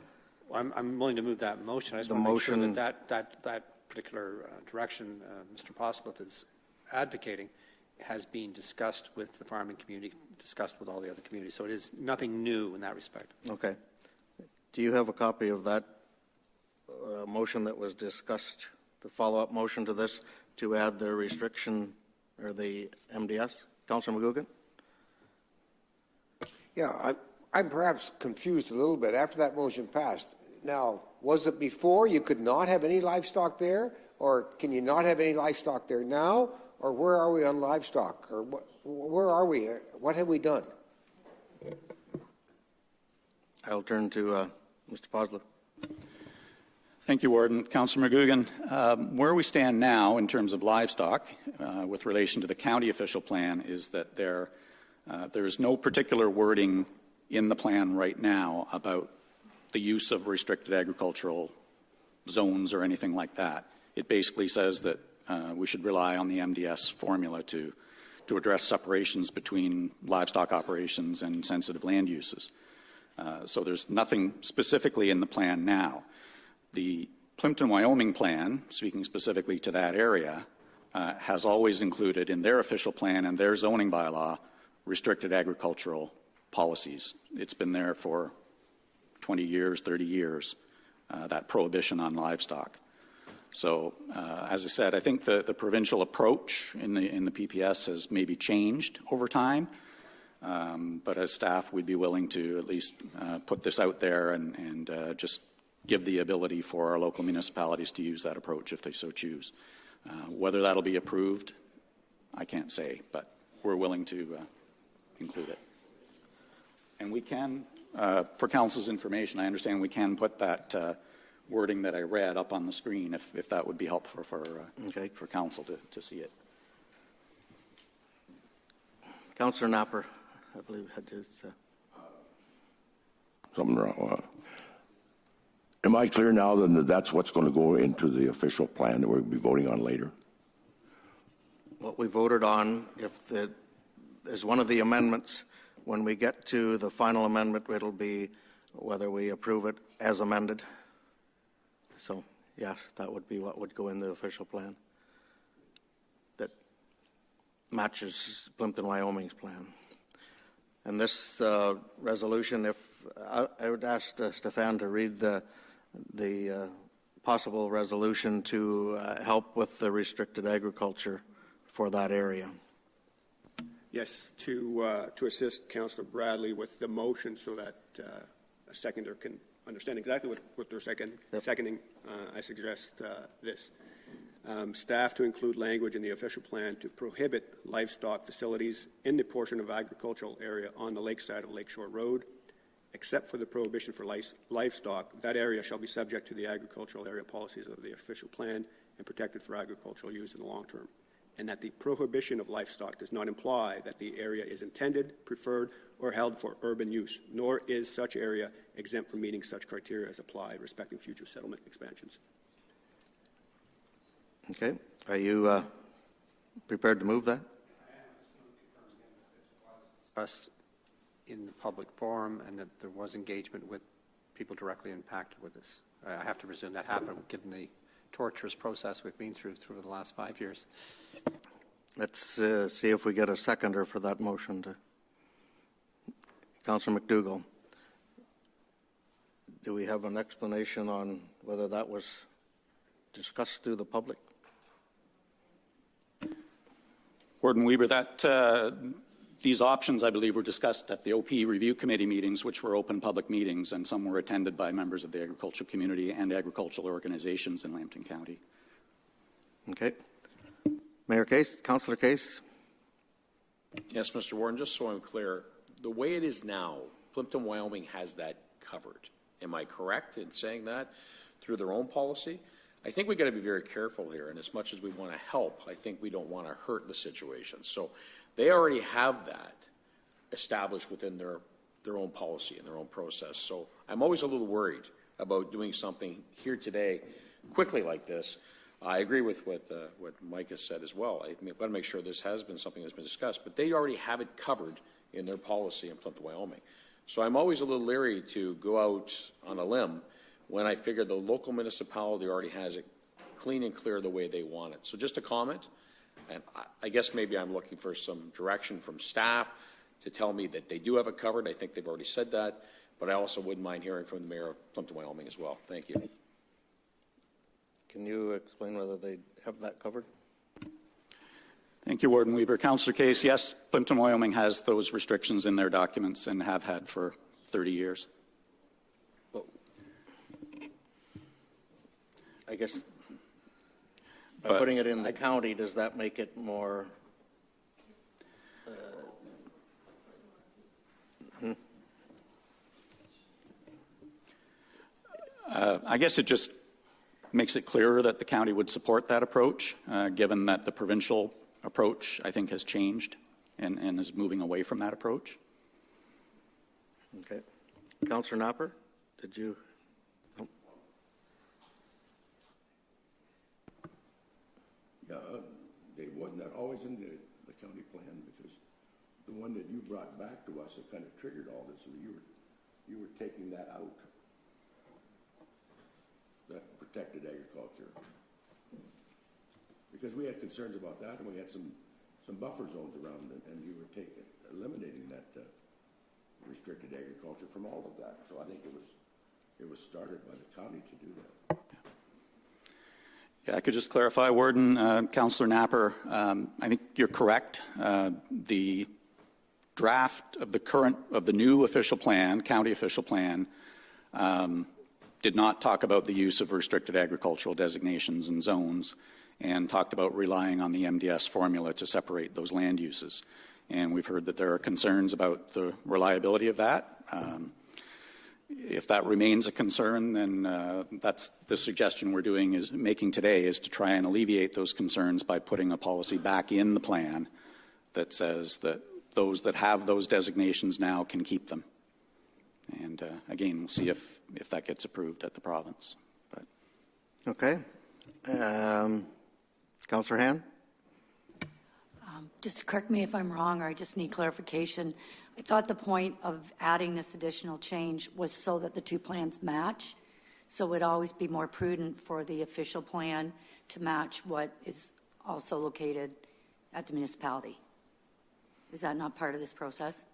Well, I'm willing to move that motion. I just want to make sure that particular direction Mr. Postleth is advocating has been discussed with the farming community, discussed with all the other communities. So it is nothing new in that respect. Okay. Do you have a copy of that motion that was discussed, the follow-up motion to this, to add the restriction or the MDS? Councillor McGugan? Yeah, I'm perhaps confused a little bit. After that motion passed, now, was it before you could not have any livestock there? Or can you not have any livestock there now? Or where are we on livestock? Or where are we? What have we done? I'll turn to Mr. Postleth. Thank you, Warden. Councillor McGugan, where we stand now in terms of livestock with relation to the county official plan is that there is no particular wording in the plan right now about the use of restricted agricultural zones or anything like that. It basically says that we should rely on the MDS formula to address separations between livestock operations and sensitive land uses. So there's nothing specifically in the plan now. The Plimpton, Wyoming plan, speaking specifically to that area, has always included in their official plan and their zoning bylaw restricted agricultural policies. It's been there for 20 years, 30 years, that prohibition on livestock. So, as I said, I think the provincial approach in the PPS has maybe changed over time, but as staff, we'd be willing to at least put this out there and just give the ability for our local municipalities to use that approach if they so choose. Whether that'll be approved, I can't say, but we're willing to include it. And we can, for council's information, I understand we can put that wording that I read up on the screen if that would be helpful for council to see it. Councillor Napper, I believe, had his... Something wrong. Am I clear now that that's what's going to go into the official plan that we'll be voting on later? What we voted on, if it is one of the amendments, when we get to the final amendment, it'll be whether we approve it as amended. So, yes, that would be what would go in the official plan that matches Plimpton, Wyoming's plan. And this resolution, if I would ask Stefan to read the possible resolution to help with the restricted agriculture for that area. Yes, to assist Councillor Bradley with the motion so that a seconder can understand exactly what they're seconding, I suggest this. Staff to include language in the official plan to prohibit livestock facilities in the portion of agricultural area on the lakeside of Lakeshore Road, except for the prohibition for livestock. That area shall be subject to the agricultural area policies of the official plan and protected for agricultural use in the long term. And that the prohibition of livestock does not imply that the area is intended, preferred, or held for urban use, nor is such area exempt from meeting such criteria as apply respecting future settlement expansions. Okay. Are you prepared to move that? Discussed in the public forum, and that there was engagement with people directly impacted with this. I have to presume that happened, given the torturous process we've been through the last 5 years. Let's see if we get a seconder for that motion. Councillor McDougall, do we have an explanation on whether that was discussed through the public? Warden Weber, these options, I believe, were discussed at the OP review committee meetings, which were open public meetings, and some were attended by members of the agricultural community and agricultural organizations in Lambton County. Okay. Mayor Case, Councillor Case. Yes, Mr. Warden, just so I'm clear, the way it is now, Plimpton, Wyoming has that covered. Am I correct in saying that through their own policy? I think we've got to be very careful here, and as much as we want to help, I think we don't want to hurt the situation. So they already have that established within their own policy and their own process. So I'm always a little worried about doing something here today quickly like this. I agree with what Mike has said as well. I've got to make sure this has been something that's been discussed, but they already have it covered in their policy in Plimpton, Wyoming. So I'm always a little leery to go out on a limb when I figure the local municipality already has it clean and clear the way they want it. So just a comment, and I guess maybe I'm looking for some direction from staff to tell me that they do have it covered. I think they've already said that, but I also wouldn't mind hearing from the mayor of Plimpton, Wyoming as well. Thank you. Can you explain whether they have that covered? Thank you, Warden Weber. Councillor Case, yes, Plimpton, Wyoming has those restrictions in their documents and have had for 30 years. I guess by putting it in the county, does that make it more? I guess it just makes it clearer that the county would support that approach, given that the provincial approach, I think, has changed and is moving away from that approach. Okay. Councillor Knopper, did you? Yeah, Dave, wasn't that always in the county plan? Because the one that you brought back to us, it kind of triggered all this. So you were taking that out, that protected agriculture, because we had concerns about that, and we had some buffer zones around it, and you were eliminating that restricted agriculture from all of that. So I think it was started by the county to do that. Yeah, I could just clarify, Warden, Councillor Knapper, I think you're correct. The draft of the new official plan, county official plan, did not talk about the use of restricted agricultural designations and zones, and talked about relying on the MDS formula to separate those land uses. And we've heard that there are concerns about the reliability of that. If that remains a concern, then that's the suggestion we're making today is to try and alleviate those concerns by putting a policy back in the plan that says that those that have those designations now can keep them. And again, we'll see if that gets approved at the province. But. Okay. Councillor Han? Just correct me if I'm wrong, or I just need clarification. I thought the point of adding this additional change was so that the two plans match. So it would always be more prudent for the official plan to match what is also located at the municipality. Is that not part of this process?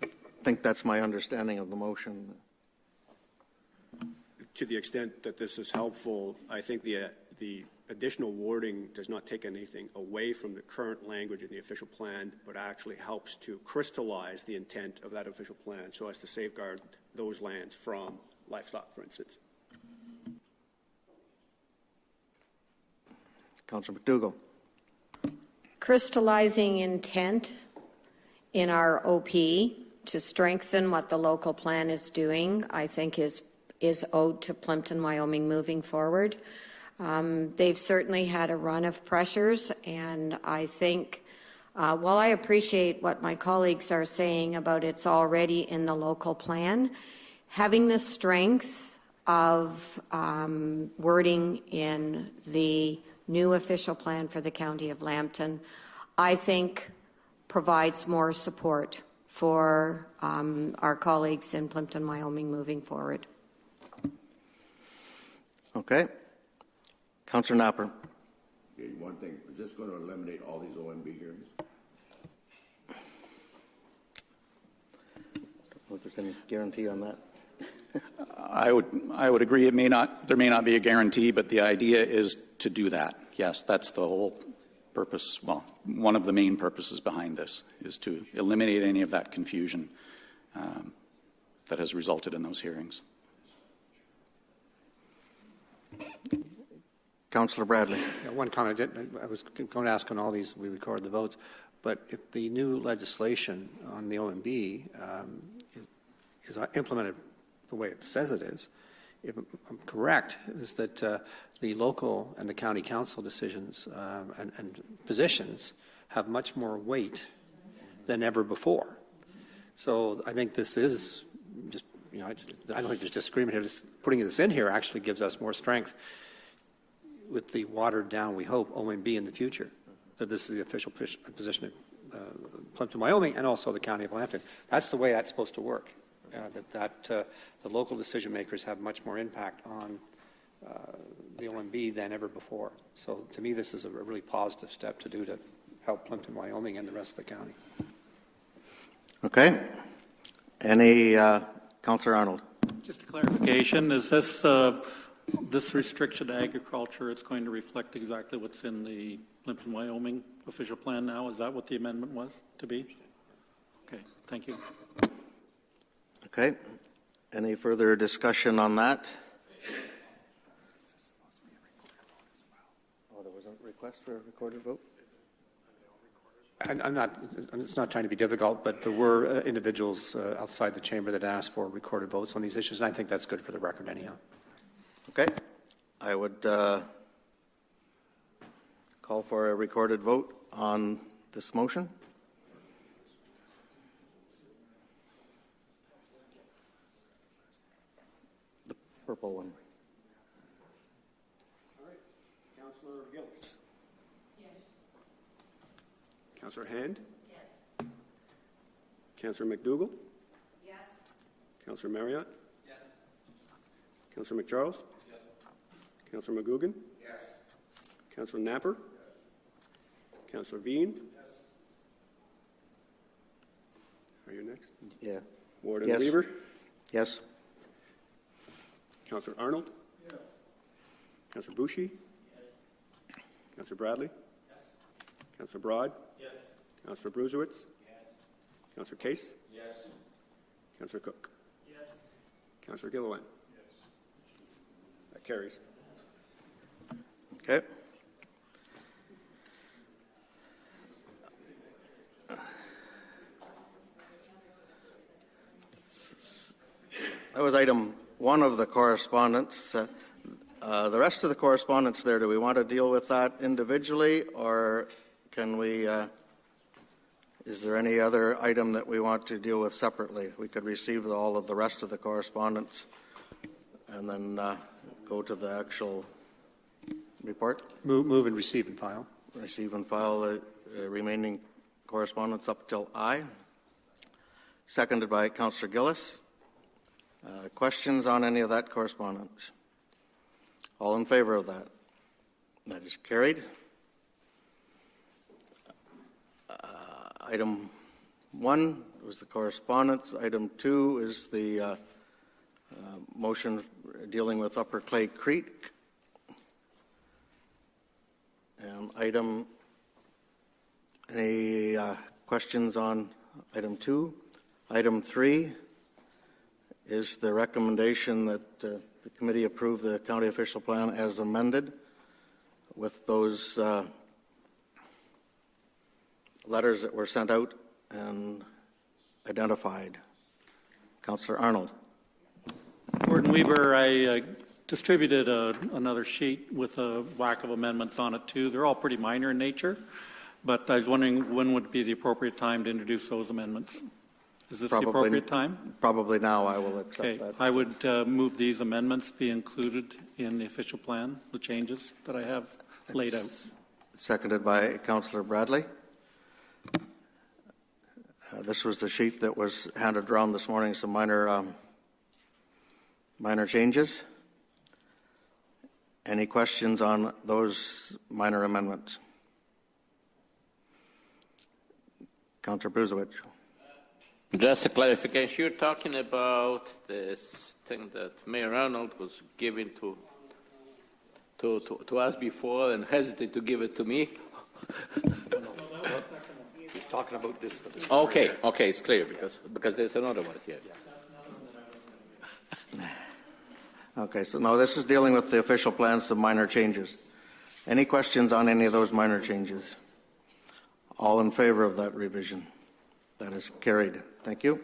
I think that's my understanding of the motion. To the extent that this is helpful, I think the additional wording does not take anything away from the current language in the official plan, but actually helps to crystallize the intent of that official plan so as to safeguard those lands from livestock, for instance. Councillor McDougall. Crystallizing intent in our OP to strengthen what the local plan is doing, I think is owed to Plimpton, Wyoming moving forward. They've certainly had a run of pressures, and I think while I appreciate what my colleagues are saying about it's already in the local plan, having the strength of wording in the new official plan for the County of Lambton, I think provides more support for our colleagues in Plimpton, Wyoming moving forward. Okay. Councillor Napper. Okay, one thing, is this going to eliminate all these OMB hearings? I don't know if there's any guarantee on that. I would agree. There may not be a guarantee, but the idea is to do that. Yes, that's the whole purpose. Well, one of the main purposes behind this is to eliminate any of that confusion that has resulted in those hearings. Councillor Bradley. Yeah, one comment. I was going to ask on all these, we record the votes, but if the new legislation on the OMB is implemented the way it says it is, if I'm correct, is that the local and the county council decisions and positions have much more weight than ever before. So I think this is just, I don't think there's disagreement here. Just putting this in here actually gives us more strength with the watered down, we hope, OMB in the future, that this is the official position of Plimpton, Wyoming, and also the County of Lambton. That's the way that's supposed to work, that the local decision makers have much more impact on the OMB than ever before. So to me, this is a really positive step to do to help Plimpton, Wyoming, and the rest of the county. Okay. Any, Councillor Arnold? Just a clarification, is this restriction to agriculture, it's going to reflect exactly what's in the Lambton, Wyoming official plan now? Is that what the amendment was to be? Okay, thank you. Okay. Any further discussion on that? Oh, there was a request for a recorded vote? It's not trying to be difficult, but there were individuals outside the chamber that asked for recorded votes on these issues, and I think that's good for the record anyhow. Okay. I would call for a recorded vote on this motion. The purple one. All right. Councillor Gillis. Yes. Councillor Hand. Yes. Councillor McDougall. Yes. Councillor Marriott. Yes. Councillor McCharles. Yes. Councillor McGugan. Yes. Councillor Napper. Yes. Councillor Veen. Yes. Are you next? Yeah. Warden Yes. Weaver. Yes. Councillor Arnold. Yes. Councillor Boucher. Yes. Councillor Bradley. Yes. Councillor Broad. Yes. Councillor Bruzewitz. Yes. Councillor Case. Yes. Councillor Cook. Yes. Councillor Gilliland. Yes. That carries. Okay. That was item one of the correspondence. The rest of the correspondence there, do we want to deal with that individually, or can we, is there any other item that we want to deal with separately? We could receive all of the rest of the correspondence and then go to the actual report. Move and receive and file. Receive and file the remaining correspondence up till I. Seconded by Councillor Gillis. Questions on any of that correspondence? All in favor of that? That is carried. Item 1 was the correspondence. Item 2 is the motion dealing with Upper Clay Creek. Any questions on item 2? Item 3 is the recommendation that the committee approve the county official plan as amended with those letters that were sent out and identified. Councillor Arnold. Warden Weber, I distributed another sheet with a whack of amendments on it too. They're all pretty minor in nature, but I was wondering when would be the appropriate time to introduce those amendments? Is this the appropriate time? Probably now. I will accept that. I would move these amendments be included in the official plan, the changes that I have laid out. Seconded by Councillor Bradley. This was the sheet that was handed around this morning, some minor changes. Any questions on those minor amendments? Councillor Bruzewicz. Just a clarification. You're talking about this thing that Mayor Arnold was giving to us before and hesitated to give it to me. He's talking about this. Okay, it's clear because there's another one here. Okay, so now this is dealing with the official plans, some minor changes. Any questions on any of those minor changes? All in favor of that revision? That is carried. Thank you.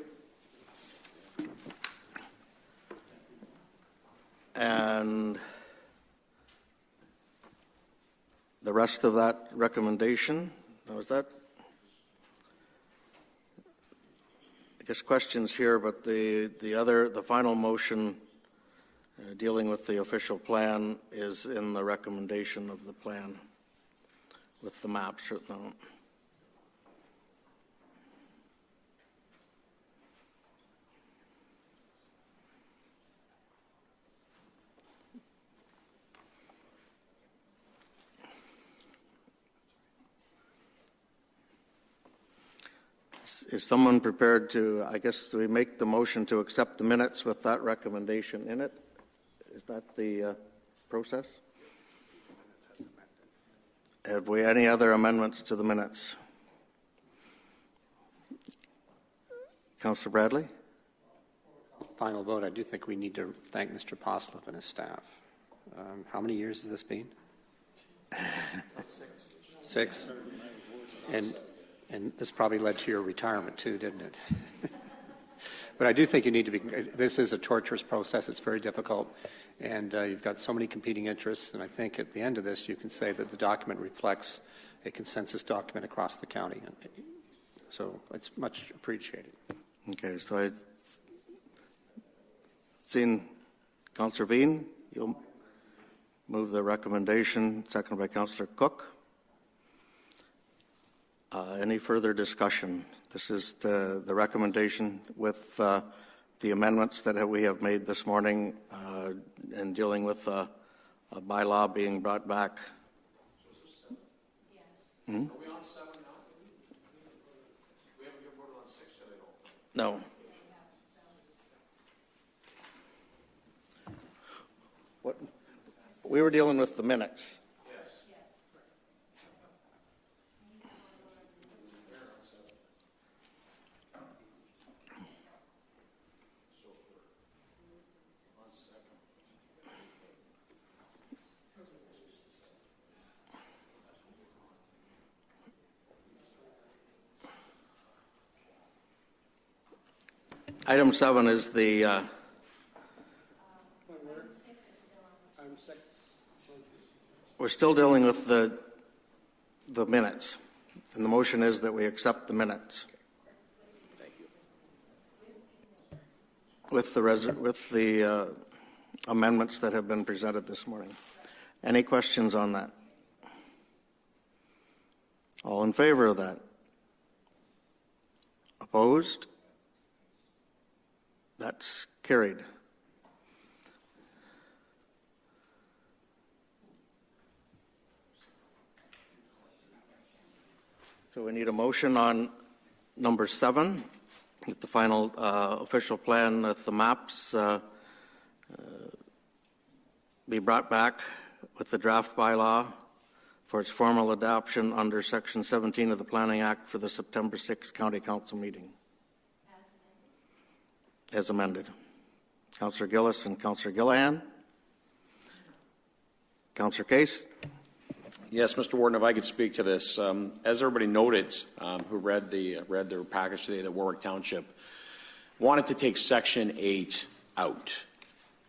And the rest of that recommendation, was that? I guess questions here, but the final motion dealing with the official plan is in the recommendation of the plan with the maps. Is someone prepared to, I guess, do we make the motion to accept the minutes with that recommendation in it? Is that the process? Have we any other amendments to the minutes? Councillor Bradley? Final vote. I do think we need to thank Mr. Postlove and his staff. How many years has this been? 6. And this probably led to your retirement too, didn't it? But I do think you need to be, this is a torturous process. It's very difficult. And you've got so many competing interests. And I think at the end of this, you can say that the document reflects a consensus document across the county. So it's much appreciated. Okay, so I've seen Councillor Bean. You'll move the recommendation, seconded by Councillor Cook. Any further discussion? This is the recommendation with the amendments that we have made this morning in dealing with a bylaw being brought back. Are we on 7 now? We haven't voted on 6 yet, I don't think. No. What? We were dealing with the minutes. Item 7 is the we're still dealing with the minutes, and the motion is that we accept the minutes. Thank you. With the amendments that have been presented this morning. Any questions on that? All in favor of that? Opposed? That's carried. So we need a motion on number 7, with the final official plan with the maps be brought back with the draft bylaw for its formal adoption under Section 17 of the Planning Act for the September 6th County Council meeting. As amended. Councillor Gillis and Councillor Gillahan. Councillor Case. Yes, Mr. Warden, if I could speak to this. As everybody noted, who read their package today, that Warwick Township wanted to take Section 8 out.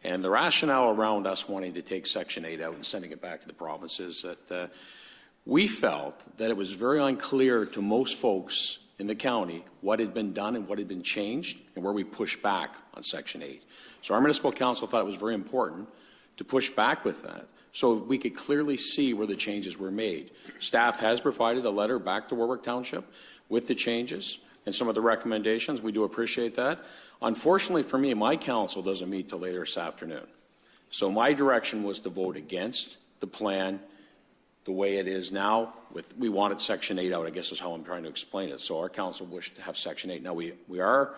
And the rationale around us wanting to take Section 8 out and sending it back to the province is that we felt that it was very unclear to most folks in the county what had been done and what had been changed and where we pushed back on Section 8. So our municipal council thought it was very important to push back with that so we could clearly see where the changes were made. Staff has provided a letter back to Warwick Township with the changes and some of the recommendations. We do appreciate that. Unfortunately for me, my council doesn't meet till later this afternoon. So my direction was to vote against the plan the way it is now. We wanted Section 8 out, I guess is how I'm trying to explain it. So our council wished to have Section 8. Now we are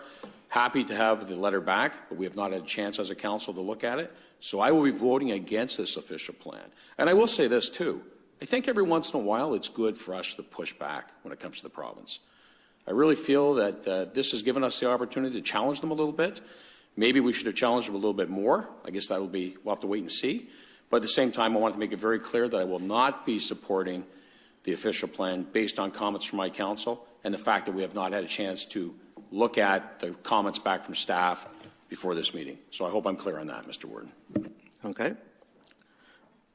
happy to have the letter back, but we have not had a chance as a council to look at it. So I will be voting against this official plan. And I will say this too. I think every once in a while it's good for us to push back when it comes to the province. I really feel that this has given us the opportunity to challenge them a little bit. Maybe we should have challenged them a little bit more. I guess we'll have to wait and see. But at the same time, I want to make it very clear that I will not be supporting the official plan based on comments from my council and the fact that we have not had a chance to look at the comments back from staff before this meeting. So I hope I'm clear on that, Mr. Warden. Okay.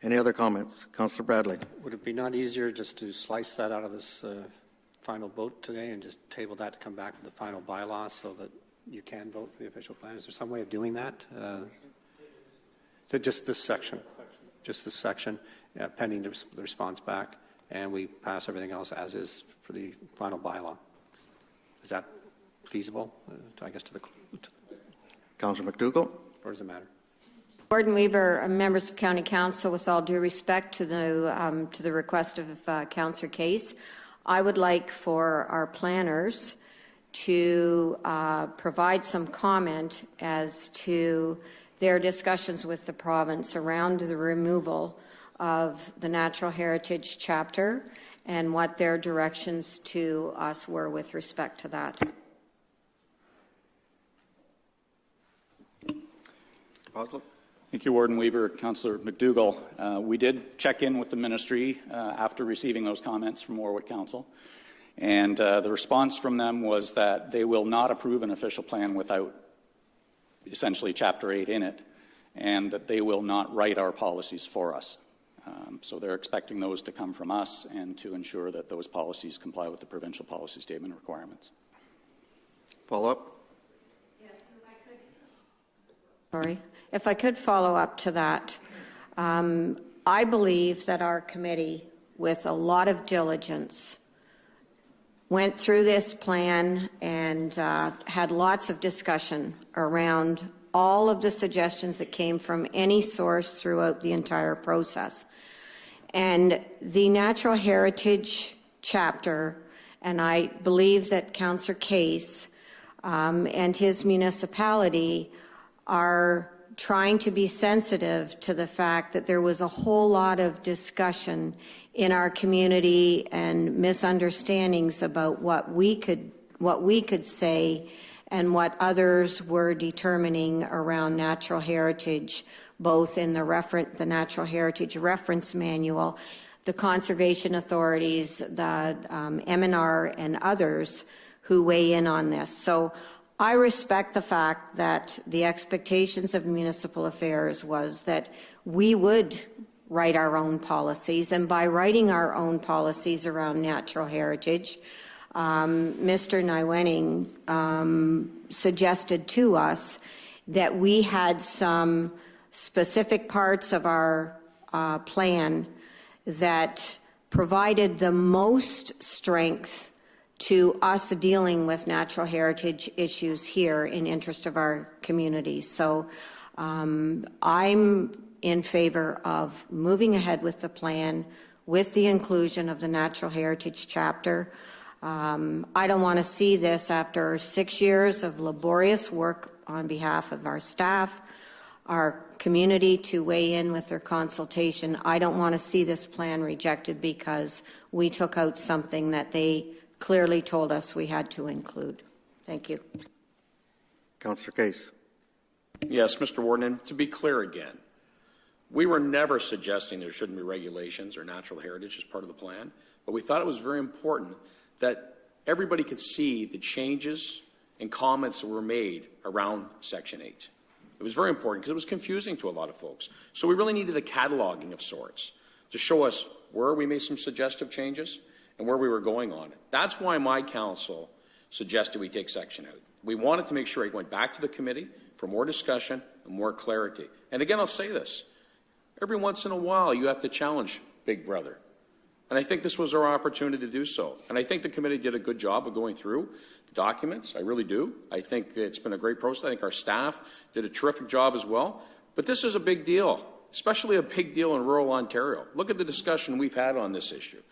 Any other comments? Councillor Bradley. Would it be not easier just to slice that out of this final vote today and just table that to come back to the final bylaw so that you can vote for the official plan? Is there some way of doing that? Just this section. Just this section, pending the response back, and we pass everything else as is for the final bylaw. Is that feasible, I guess, to the Councillor McDougall. Or does it matter? Warden Weaver, members of County Council, with all due respect to the request of Councillor Case, I would like for our planners to provide some comment as to their discussions with the province around the removal of the Natural Heritage chapter and what their directions to us were with respect to that. Thank you, Warden Weaver. Councillor McDougall. We did check in with the ministry after receiving those comments from Warwick Council, and the response from them was that they will not approve an official plan without essentially Chapter 8 in it, and that they will not write our policies for us. So they're expecting those to come from us and to ensure that those policies comply with the provincial policy statement requirements. Follow up? Yes, if I could follow up to that. I believe that our committee, with a lot of diligence, went through this plan and had lots of discussion around all of the suggestions that came from any source throughout the entire process. And the Natural Heritage chapter, and I believe that Councillor Case and his municipality are trying to be sensitive to the fact that there was a whole lot of discussion in our community and misunderstandings about what we could say and what others were determining around natural heritage, both in the Natural Heritage Reference Manual, the conservation authorities, the MNR, and others who weigh in on this. So I respect the fact that the expectations of municipal affairs was that we would write our own policies, and by writing our own policies around natural heritage, Mr. Nywening suggested to us that we had some specific parts of our plan that provided the most strength to us dealing with natural heritage issues here in interest of our community. So I'm in favor of moving ahead with the plan with the inclusion of the Natural Heritage chapter. I don't want to see this after 6 years of laborious work on behalf of our staff, our community to weigh in with their consultation. I don't want to see this plan rejected because we took out something that they clearly told us we had to include. Thank you. Councillor Case. Yes, Mr. Warden, and to be clear again, we were never suggesting there shouldn't be regulations or natural heritage as part of the plan, but we thought it was very important that everybody could see the changes and comments that were made around Section 8. It was very important because it was confusing to a lot of folks. So we really needed a cataloging of sorts to show us where we made some suggestive changes and where we were going on it. That's why my council suggested we take Section 8. We wanted to make sure it went back to the committee for more discussion and more clarity. And again, I'll say this. Every once in a while, you have to challenge Big Brother. And I think this was our opportunity to do so. And I think the committee did a good job of going through the documents. I really do. I think it's been a great process. I think our staff did a terrific job as well. But this is a big deal, especially a big deal in rural Ontario. Look at the discussion we've had on this issue.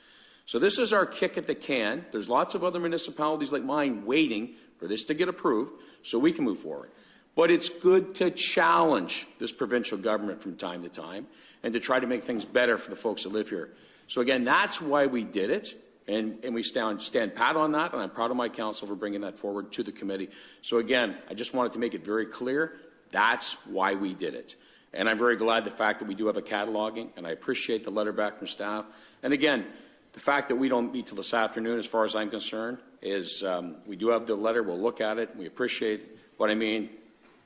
So this is our kick at the can. There's lots of other municipalities like mine waiting for this to get approved so we can move forward. But it's good to challenge this provincial government from time to time and to try to make things better for the folks that live here. So again, that's why we did it, and we stand pat on that, and I'm proud of my council for bringing that forward to the committee. So again, I just wanted to make it very clear, that's why we did it. And I'm very glad the fact that we do have a cataloging, and I appreciate the letter back from staff. And again, the fact that we don't meet till this afternoon, as far as I'm concerned, is we do have the letter, we'll look at it, we appreciate what I mean.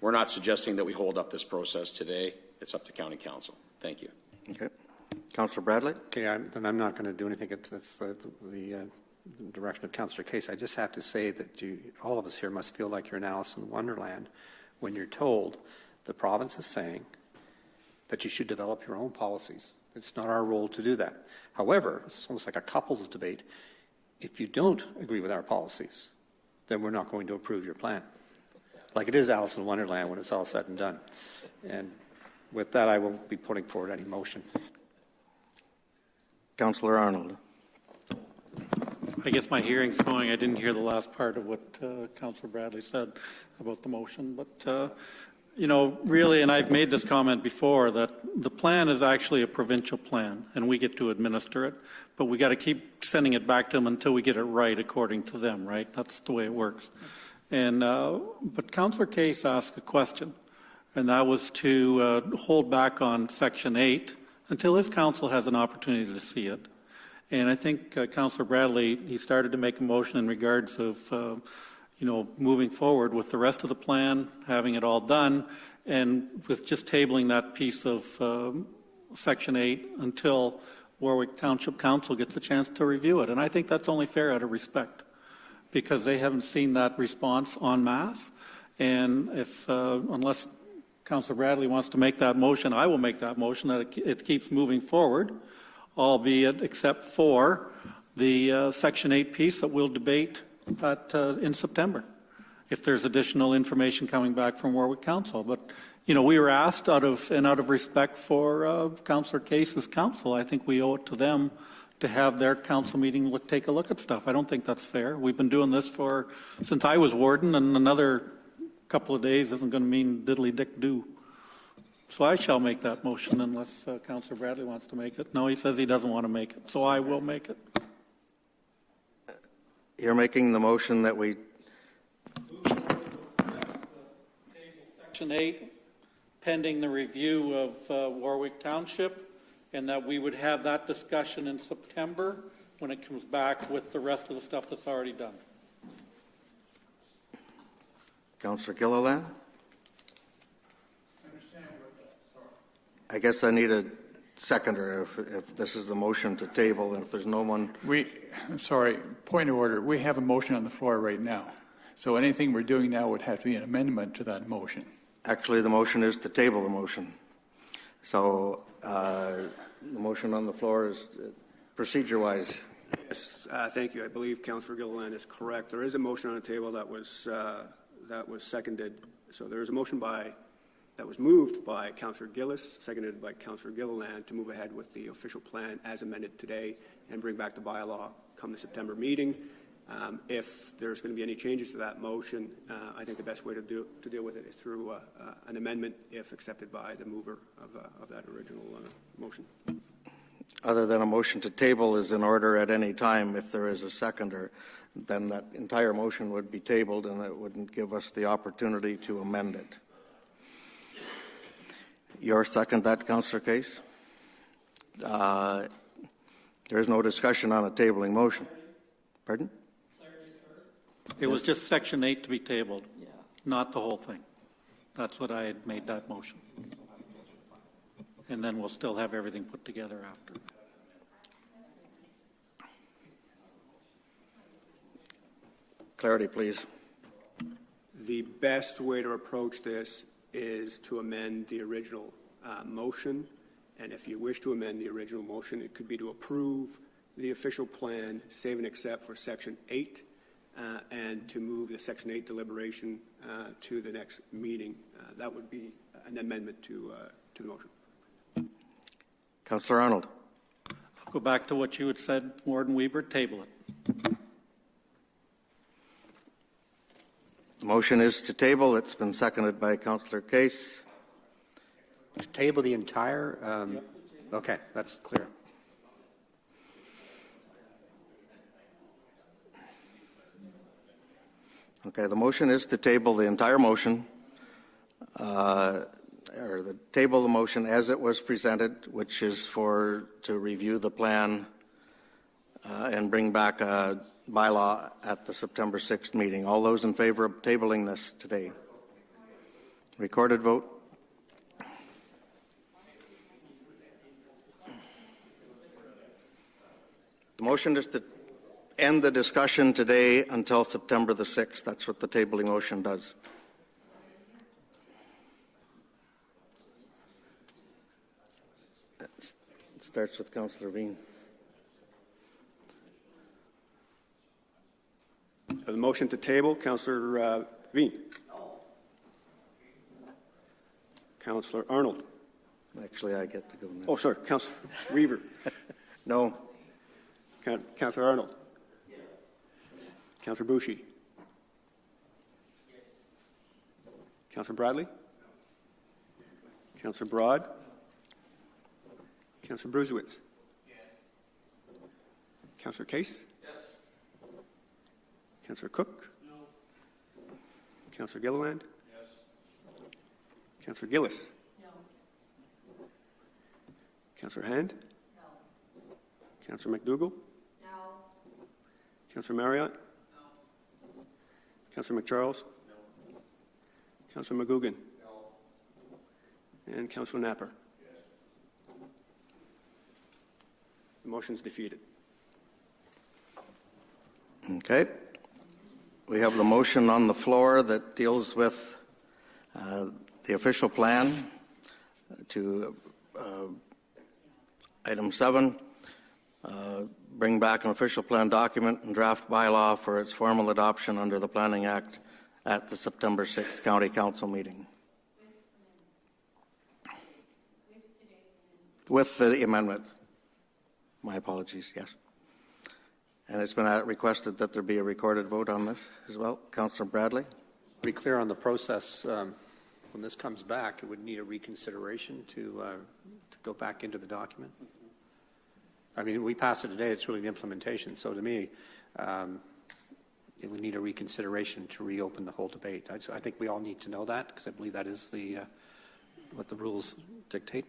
We're not suggesting that we hold up this process today. It's up to County Council. Thank you. Okay. Councillor Bradley? Okay, then I'm not going to do anything. It's the direction of Councillor Case. I just have to say that all of us here must feel like you're in Alice in Wonderland when you're told the province is saying that you should develop your own policies. It's not our role to do that. However, it's almost like a couples debate. If you don't agree with our policies, then we're not going to approve your plan. Like it is Alice in Wonderland when it's all said and done. And with that, I won't be putting forward any motion. Councillor Arnold. I guess my hearing's going. I didn't hear the last part of what Councillor Bradley said about the motion. But, you know, really, and I've made this comment before, that the plan is actually a provincial plan, and we get to administer it. But we got to keep sending it back to them until we get it right according to them, right? That's the way it works. And but Councillor Case asked a question, and that was to hold back on Section 8 until his council has an opportunity to see it. And I think Councillor Bradley, he started to make a motion in regards of, you know, moving forward with the rest of the plan, having it all done, and with just tabling that piece of Section 8 until Warwick Township Council gets a chance to review it. And I think that's only fair out of respect, because they haven't seen that response en masse. And if, unless Councillor Bradley wants to make that motion, I will make that motion that it keeps moving forward, albeit except for the Section 8 piece that we'll debate in September, if there's additional information coming back from Warwick Council. But, you know, we were asked out of respect for Councillor Case's council, I think we owe it to them to have their council meeting take a look at stuff. I don't think that's fair. We've been doing this since I was warden, and another couple of days isn't going to mean diddly-dick-do. So I shall make that motion unless Councillor Bradley wants to make it. No, he says he doesn't want to make it, so I will make it. You're making the motion that we... Section 8, pending the review of Warwick Township, and that we would have that discussion in September when it comes back with the rest of the stuff that's already done. Councillor Gilliland? I guess I need a seconder if this is the motion to table, and if there's no one... I'm sorry, point of order. We have a motion on the floor right now. So anything we're doing now would have to be an amendment to that motion. Actually, the motion is to table the motion. So the motion on the floor is procedure-wise. Yes, thank you. I believe Councillor Gilliland is correct. There is a motion on the table that was seconded. So there is a motion that was moved by Councillor Gillis, seconded by Councillor Gilliland, to move ahead with the official plan as amended today and bring back the bylaw come the September meeting. If there's going to be any changes to that motion, I think the best way to deal with it is through an amendment, if accepted by the mover of that original motion. Other than a motion to table is in order at any time, if there is a seconder, then that entire motion would be tabled and it wouldn't give us the opportunity to amend it. Your second that, Councillor Case? There is no discussion on a tabling motion. Pardon? It was just Section 8 to be tabled, not the whole thing. That's what I had made that motion. And then we'll still have everything put together after. Clarity, please. The best way to approach this is to amend the original motion. And if you wish to amend the original motion, it could be to approve the official plan, save and except for Section 8, and to move the Section 8 deliberation to the next meeting. That would be an amendment to the motion. Councillor Arnold. I'll go back to what you had said, Warden Weber, table it. The motion is to table. It's been seconded by Councillor Case. To table the entire, okay, that's clear. Okay, the motion is to table the entire motion, table the motion as it was presented, which is to review the plan and bring back a bylaw at the September 6th meeting. All those in favor of tabling this today? Recorded vote. The motion is to end the discussion today until September the 6th. That's what the tabling motion does. It starts with Councillor Veen. So the motion to table, Councillor Veen. Councillor Arnold. Actually, I get to go now. Oh, sorry, Councillor Weaver. No. Councillor Arnold. Yes. Councillor Boucher. Yes. Councillor Bradley. No. Councillor Broad. Councillor Bruzewitz. Yes. Councillor Case. Yes. Councillor Cook. No. Councillor Gilliland. Yes. Councillor Gillis. No. Councillor Hand. No. Councillor McDougall. Councillor Marriott? No. Councillor McCharles? No. Councillor McGugan? No. And Councillor Napper? Yes. The motion is defeated. Okay. We have the motion on the floor that deals with the official plan to item 7. Bring back an official plan document and draft bylaw for its formal adoption under the Planning Act at the September 6th County Council meeting. With the amendment. My apologies, yes. And it's been requested that there be a recorded vote on this as well. Councillor Bradley? To be clear on the process, when this comes back, it would need a reconsideration to go back into the document. I mean, we passed it today, it's really the implementation. So to me, it would need a reconsideration to reopen the whole debate. I think we all need to know that because I believe that is what the rules dictate.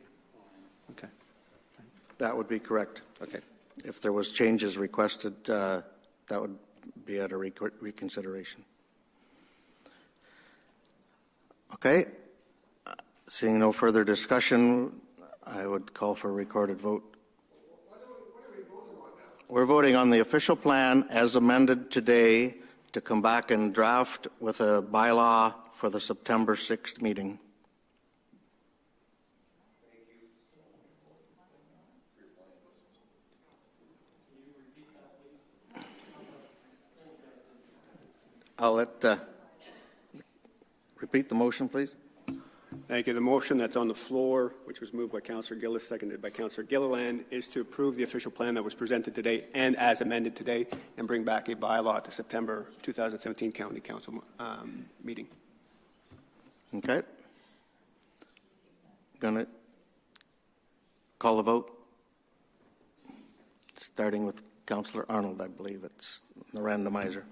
Okay. That would be correct. Okay. If there was changes requested, that would be at a reconsideration. Okay. Seeing no further discussion, I would call for a recorded vote. We're voting on the official plan as amended today to come back and draft with a bylaw for the September 6th meeting. I'll repeat the motion, please. Thank you. The motion that's on the floor, which was moved by Councillor Gillis, seconded by Councillor Gilliland, is to approve the official plan that was presented today and as amended today and bring back a bylaw at the September 2017 County Council meeting. Okay. Going to call the vote. Starting with Councillor Arnold, I believe it's the randomizer.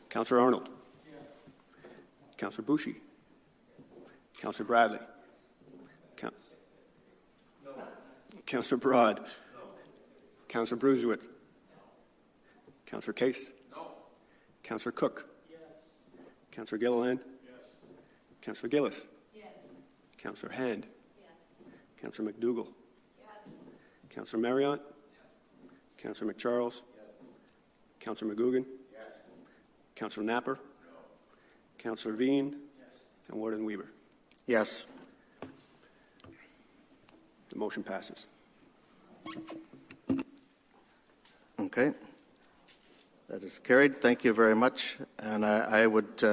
Councillor Arnold. Yes. Councillor Boucher. Councillor Bradley. Councillor Broad? No. Councillor Bruzewitz? Councillor Case? No. Councillor Cook? Yes. Councillor Gilliland? Yes. Councillor Gillis? Yes. Councillor Hand? Yes. Councillor McDougall? Yes. Councillor Marriott? Yes. Councillor McCharles? Yes. Councillor McGugan? Yes. Councillor Napper? No. Councillor Veen? Yes. And Warden Weaver? Yes. The motion passes. Okay. That is carried. Thank you very much. And I would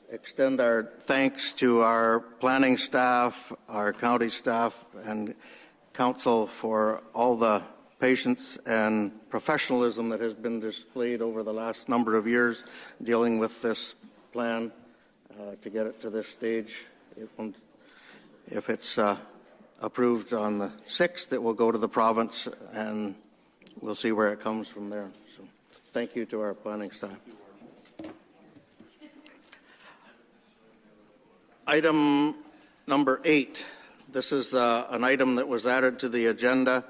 extend our thanks to our planning staff, our county staff, and council for all the patience and professionalism that has been displayed over the last number of years dealing with this plan to get it to this stage. If it's approved on the 6th, it will go to the province, and we'll see where it comes from there. So, thank you to our planning staff. Item number 8. This is an item that was added to the agenda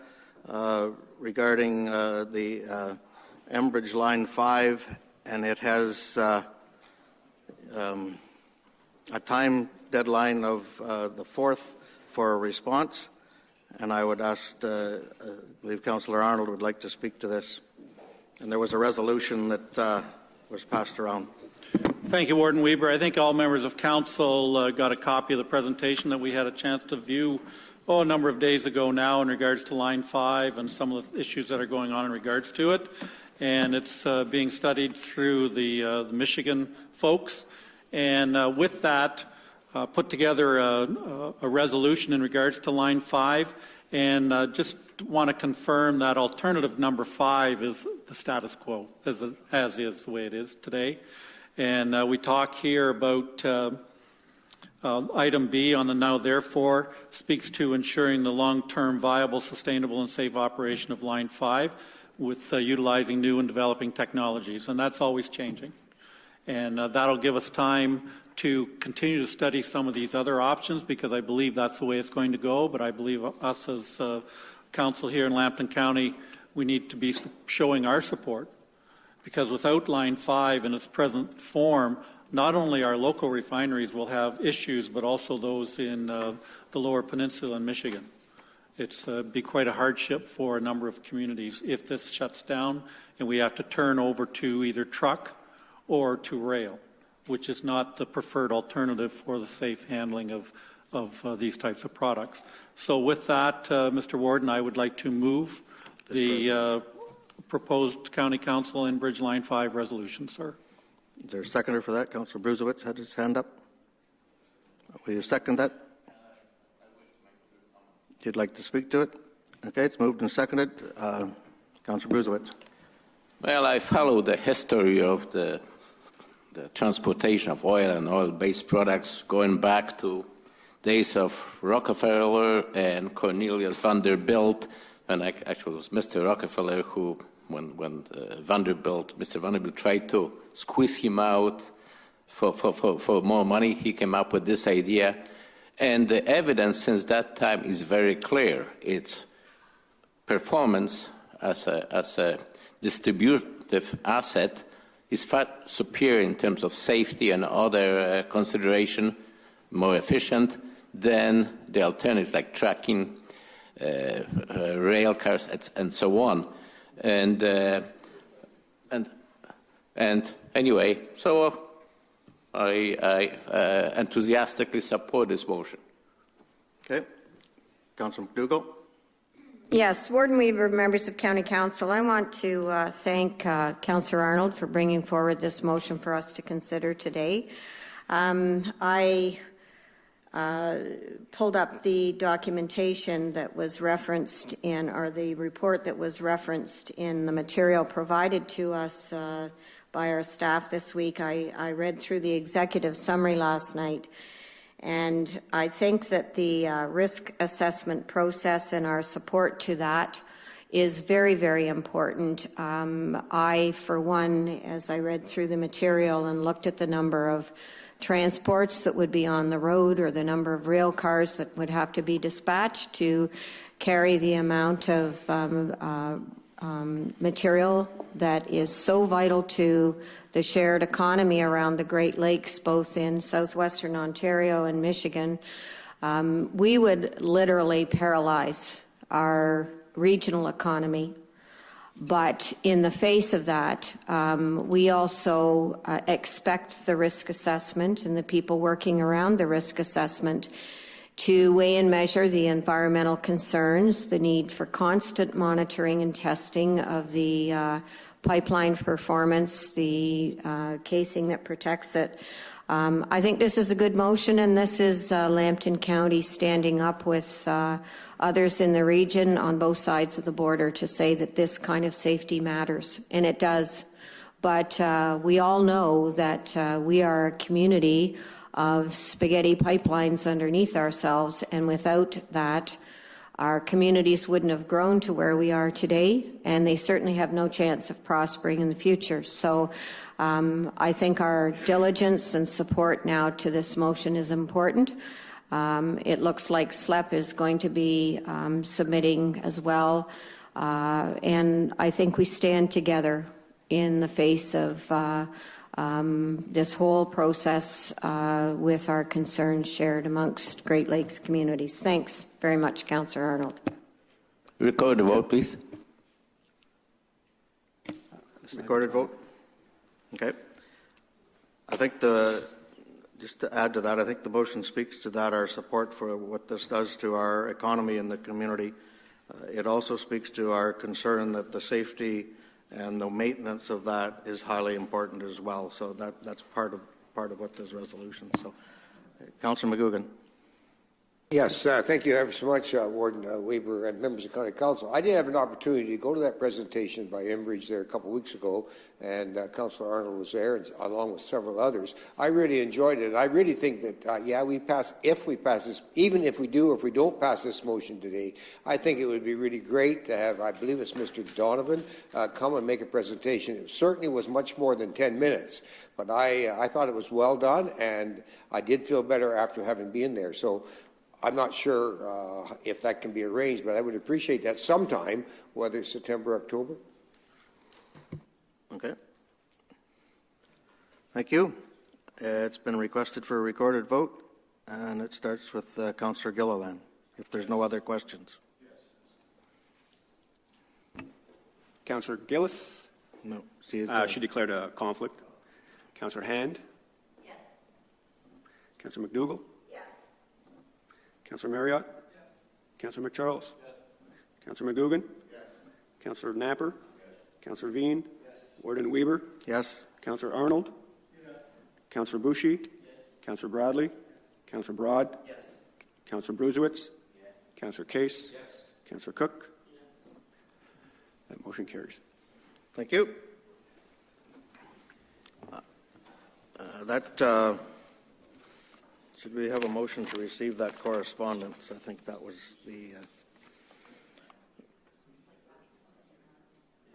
regarding the Enbridge Line 5, and it has a time deadline of the 4th for a response. And I would ask, I believe Councillor Arnold would like to speak to this. And there was a resolution that was passed around. Thank you, Warden Weber. I think all members of council got a copy of the presentation that we had a chance to view a number of days ago now in regards to Line 5 and some of the issues that are going on in regards to it. And it's being studied through the Michigan folks. And with that, put together a resolution in regards to Line 5, and just want to confirm that alternative number 5 is the status quo, as is the way it is today. And we talk here about item B on the now therefore speaks to ensuring the long-term viable, sustainable, and safe operation of Line 5 with utilizing new and developing technologies, and that's always changing. And that'll give us time to continue to study some of these other options, because I believe that's the way it's going to go. But I believe us as council here in Lambton County, we need to be showing our support, because without Line 5 in its present form, not only our local refineries will have issues, but also those in the Lower Peninsula in Michigan. It's be quite a hardship for a number of communities if this shuts down and we have to turn over to either truck or to rail, which is not the preferred alternative for the safe handling of these types of products. So with that, Mr. Warden, I would like to move the proposed County Council Enbridge Line 5 resolution, sir. Is there a seconder for that? Councillor Bruzewitz had his hand up. Will you second that? You'd like to speak to it? Okay, it's moved and seconded. Councillor Bruzewitz. Well, I follow the history of the transportation of oil and oil-based products going back to days of Rockefeller and Cornelius Vanderbilt, and actually it was Mr. Rockefeller who, when Mr. Vanderbilt tried to squeeze him out for more money, he came up with this idea. And the evidence since that time is very clear. Its performance as a distributive asset is far superior in terms of safety and other consideration, more efficient than the alternatives like trucking, rail cars, and so on. And anyway, so I enthusiastically support this motion. Okay. Councillor McDougall. Yes, Warden Weaver, members of County Council, I want to thank Councillor Arnold for bringing forward this motion for us to consider today. I pulled up the documentation that was referenced in, or the report that was referenced in the material provided to us by our staff this week. I read through the executive summary last night, and I think that the risk assessment process and our support to that is very, very important. I, for one, as I read through the material and looked at the number of transports that would be on the road or the number of rail cars that would have to be dispatched to carry the amount of material that is so vital to the shared economy around the Great Lakes, both in southwestern Ontario and Michigan. We would literally paralyze our regional economy. But in the face of that, we also expect the risk assessment and the people working around the risk assessment to weigh and measure the environmental concerns, the need for constant monitoring and testing of the pipeline performance, the casing that protects it. I think this is a good motion, and this is Lambton County standing up with others in the region on both sides of the border to say that this kind of safety matters, and it does. But we all know that we are a community of spaghetti pipelines underneath ourselves, and without that, our communities wouldn't have grown to where we are today, and they certainly have no chance of prospering in the future. So I think our diligence and support now to this motion is important. It looks like SLEP is going to be submitting as well, and I think we stand together in the face of this whole process with our concerns shared amongst Great Lakes communities. Thanks very much, Councillor Arnold. Record the vote, please. Recorded vote? Okay. I think just to add to that, I think the motion speaks to that, our support for what this does to our economy and the community. It also speaks to our concern that the safety and the maintenance of that is highly important as well. So that's part of what this resolution. So, Councillor McGugan. Yes, thank you ever so much, Warden Weber and members of County Council. I did have an opportunity to go to that presentation by Enbridge there a couple of weeks ago, and Councillor Arnold was there, and, along with several others. I really enjoyed it. I really think that, if we pass this, even if we do or if we don't pass this motion today, I think it would be really great to have, I believe it's Mr. Donovan, come and make a presentation. It certainly was much more than 10 minutes, but I thought it was well done, and I did feel better after having been there. So I'm not sure if that can be arranged, but I would appreciate that sometime, whether it's September or October. Okay. Thank you. It's been requested for a recorded vote, and it starts with Councillor Gilliland, if there's no other questions. Councillor Gillis? No. She declared a conflict. Councillor Hand? Yes. Councillor McDougall? Councillor Marriott? Yes. Councillor McCharles? Yes. Councillor McGugan? Yes. Councillor Napper? Yes. Councillor Veen? Yes. Warden Weber? Yes. Councillor Arnold? Yes. Councillor Bouchy? Yes. Councillor Bradley? Councillor Broad? Yes. Councillor Bruzewitz? Yes. Councillor Case? Yes. Councillor Cook? Yes. That motion carries. Thank you. Should we have a motion to receive that correspondence? I think that was the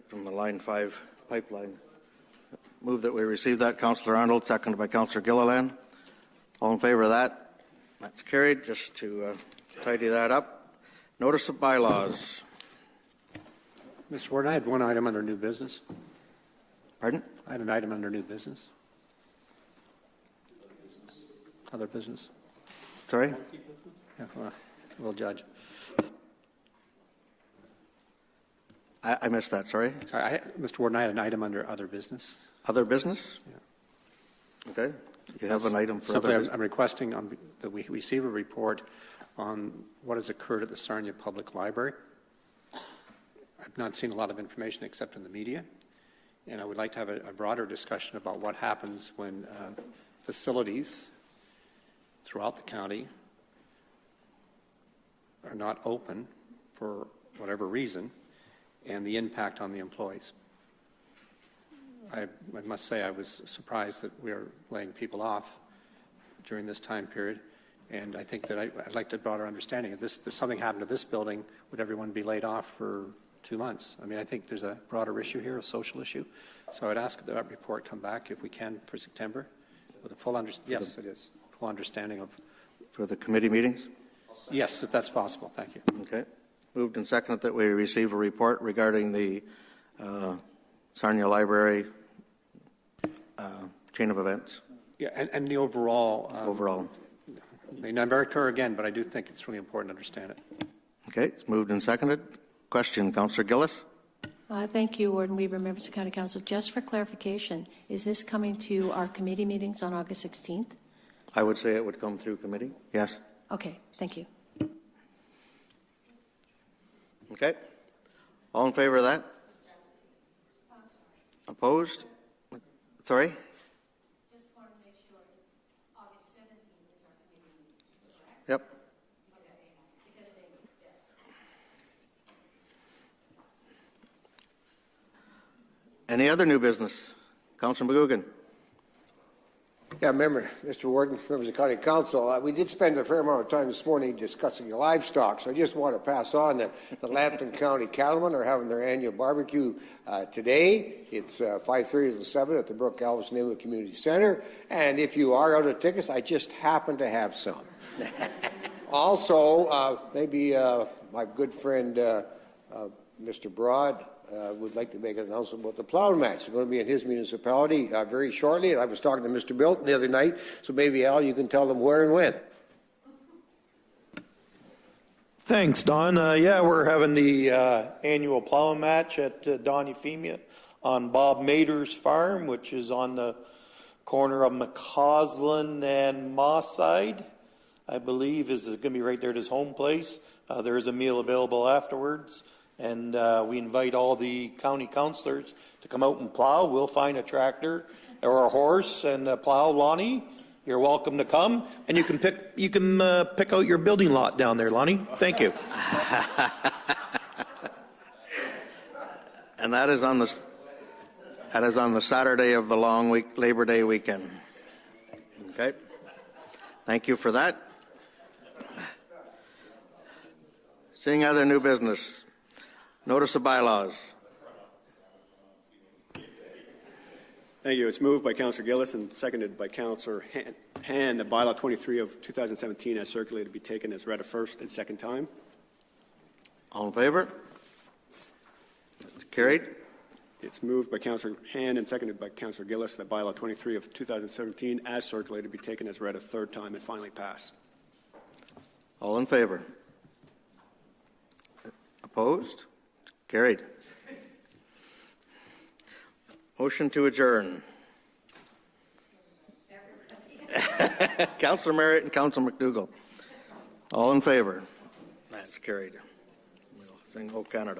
from the Line 5 pipeline. Move that we receive that. Councillor Arnold, seconded by Councillor Gilliland. All in favour of that? That's carried. Just to tidy that up. Notice of bylaws. Mr. Warden, I had one item under new business. Pardon? I had an item under new business. Other business. Sorry? Yeah, well, we'll judge. I missed that, sorry. Sorry, Mr. Warden, I had an item under other business. Other business? Yeah. Okay. You have an item for other business? I'm requesting that we receive a report on what has occurred at the Sarnia Public Library. I've not seen a lot of information except in the media, and I would like to have a broader discussion about what happens when facilities throughout the county are not open for whatever reason, and the impact on the employees. I must say I was surprised that we are laying people off during this time period, and I think that I'd like to broader understanding. If something happened to this building, would everyone be laid off for 2 months? I mean, I think there's a broader issue here, a social issue. So I'd ask that that report come back if we can for September. With a full yes, it is. Full understanding of. For the committee meetings? Yes, if that's possible. Thank you. Okay. Moved and seconded that we receive a report regarding the Sarnia Library chain of events. Yeah, and the overall. Overall. May not very clear again, but I do think it's really important to understand it. Okay. It's moved and seconded. Question, Councillor Gillis? Thank you, Warden Weaver, members of County Council. Just for clarification, is this coming to our committee meetings on August 16th? I would say it would come through committee. Yes. Okay, thank you. Okay. All in favor of that? Opposed? Sorry? Just want to make sure it's August 17th is our committee meeting, correct? Yep. Okay, because yes. Any other new business? Councillor McGugan. Yeah, member, Mr. Warden, members of County Council, we did spend a fair amount of time this morning discussing livestock, so I just want to pass on that the Lambton County Cattlemen are having their annual barbecue today. It's 5:30 to 7 at the Brooke Galveston Neighborhood Community Center, and if you are out of tickets, I just happen to have some. Also, maybe my good friend Mr. Broad would like to make an announcement about the plow match. It's going to be in his municipality very shortly. And I was talking to Mr. Bilton the other night, so maybe, Al, you can tell them where and when. Thanks, Don. Yeah, we're having the annual plow match at Don Euphemia on Bob Mader's farm, which is on the corner of McCausland and Mosside, I believe, is going to be right there at his home place. There is a meal available afterwards. And we invite all the county councillors to come out and plow. We'll find a tractor or a horse and plow. Lonnie, you're welcome to come, and you can pick out your building lot down there, Lonnie. Thank you. And that is on the Saturday of the long week, Labor Day weekend. Okay. Thank you for that. Seeing other new business. Notice of bylaws. Thank you. It's moved by Councillor Gillis and seconded by Councillor Han that bylaw 23 of 2017 as circulated be taken as read a first and second time. All in favor? That's carried. It's moved by Councillor Han and seconded by Councillor Gillis that bylaw 23 of 2017 as circulated be taken as read a third time and finally passed. All in favor? Opposed? Carried. Motion to adjourn. Councillor Marriott and Councillor McDougall. All in favor? That's carried. We'll sing "O Canada."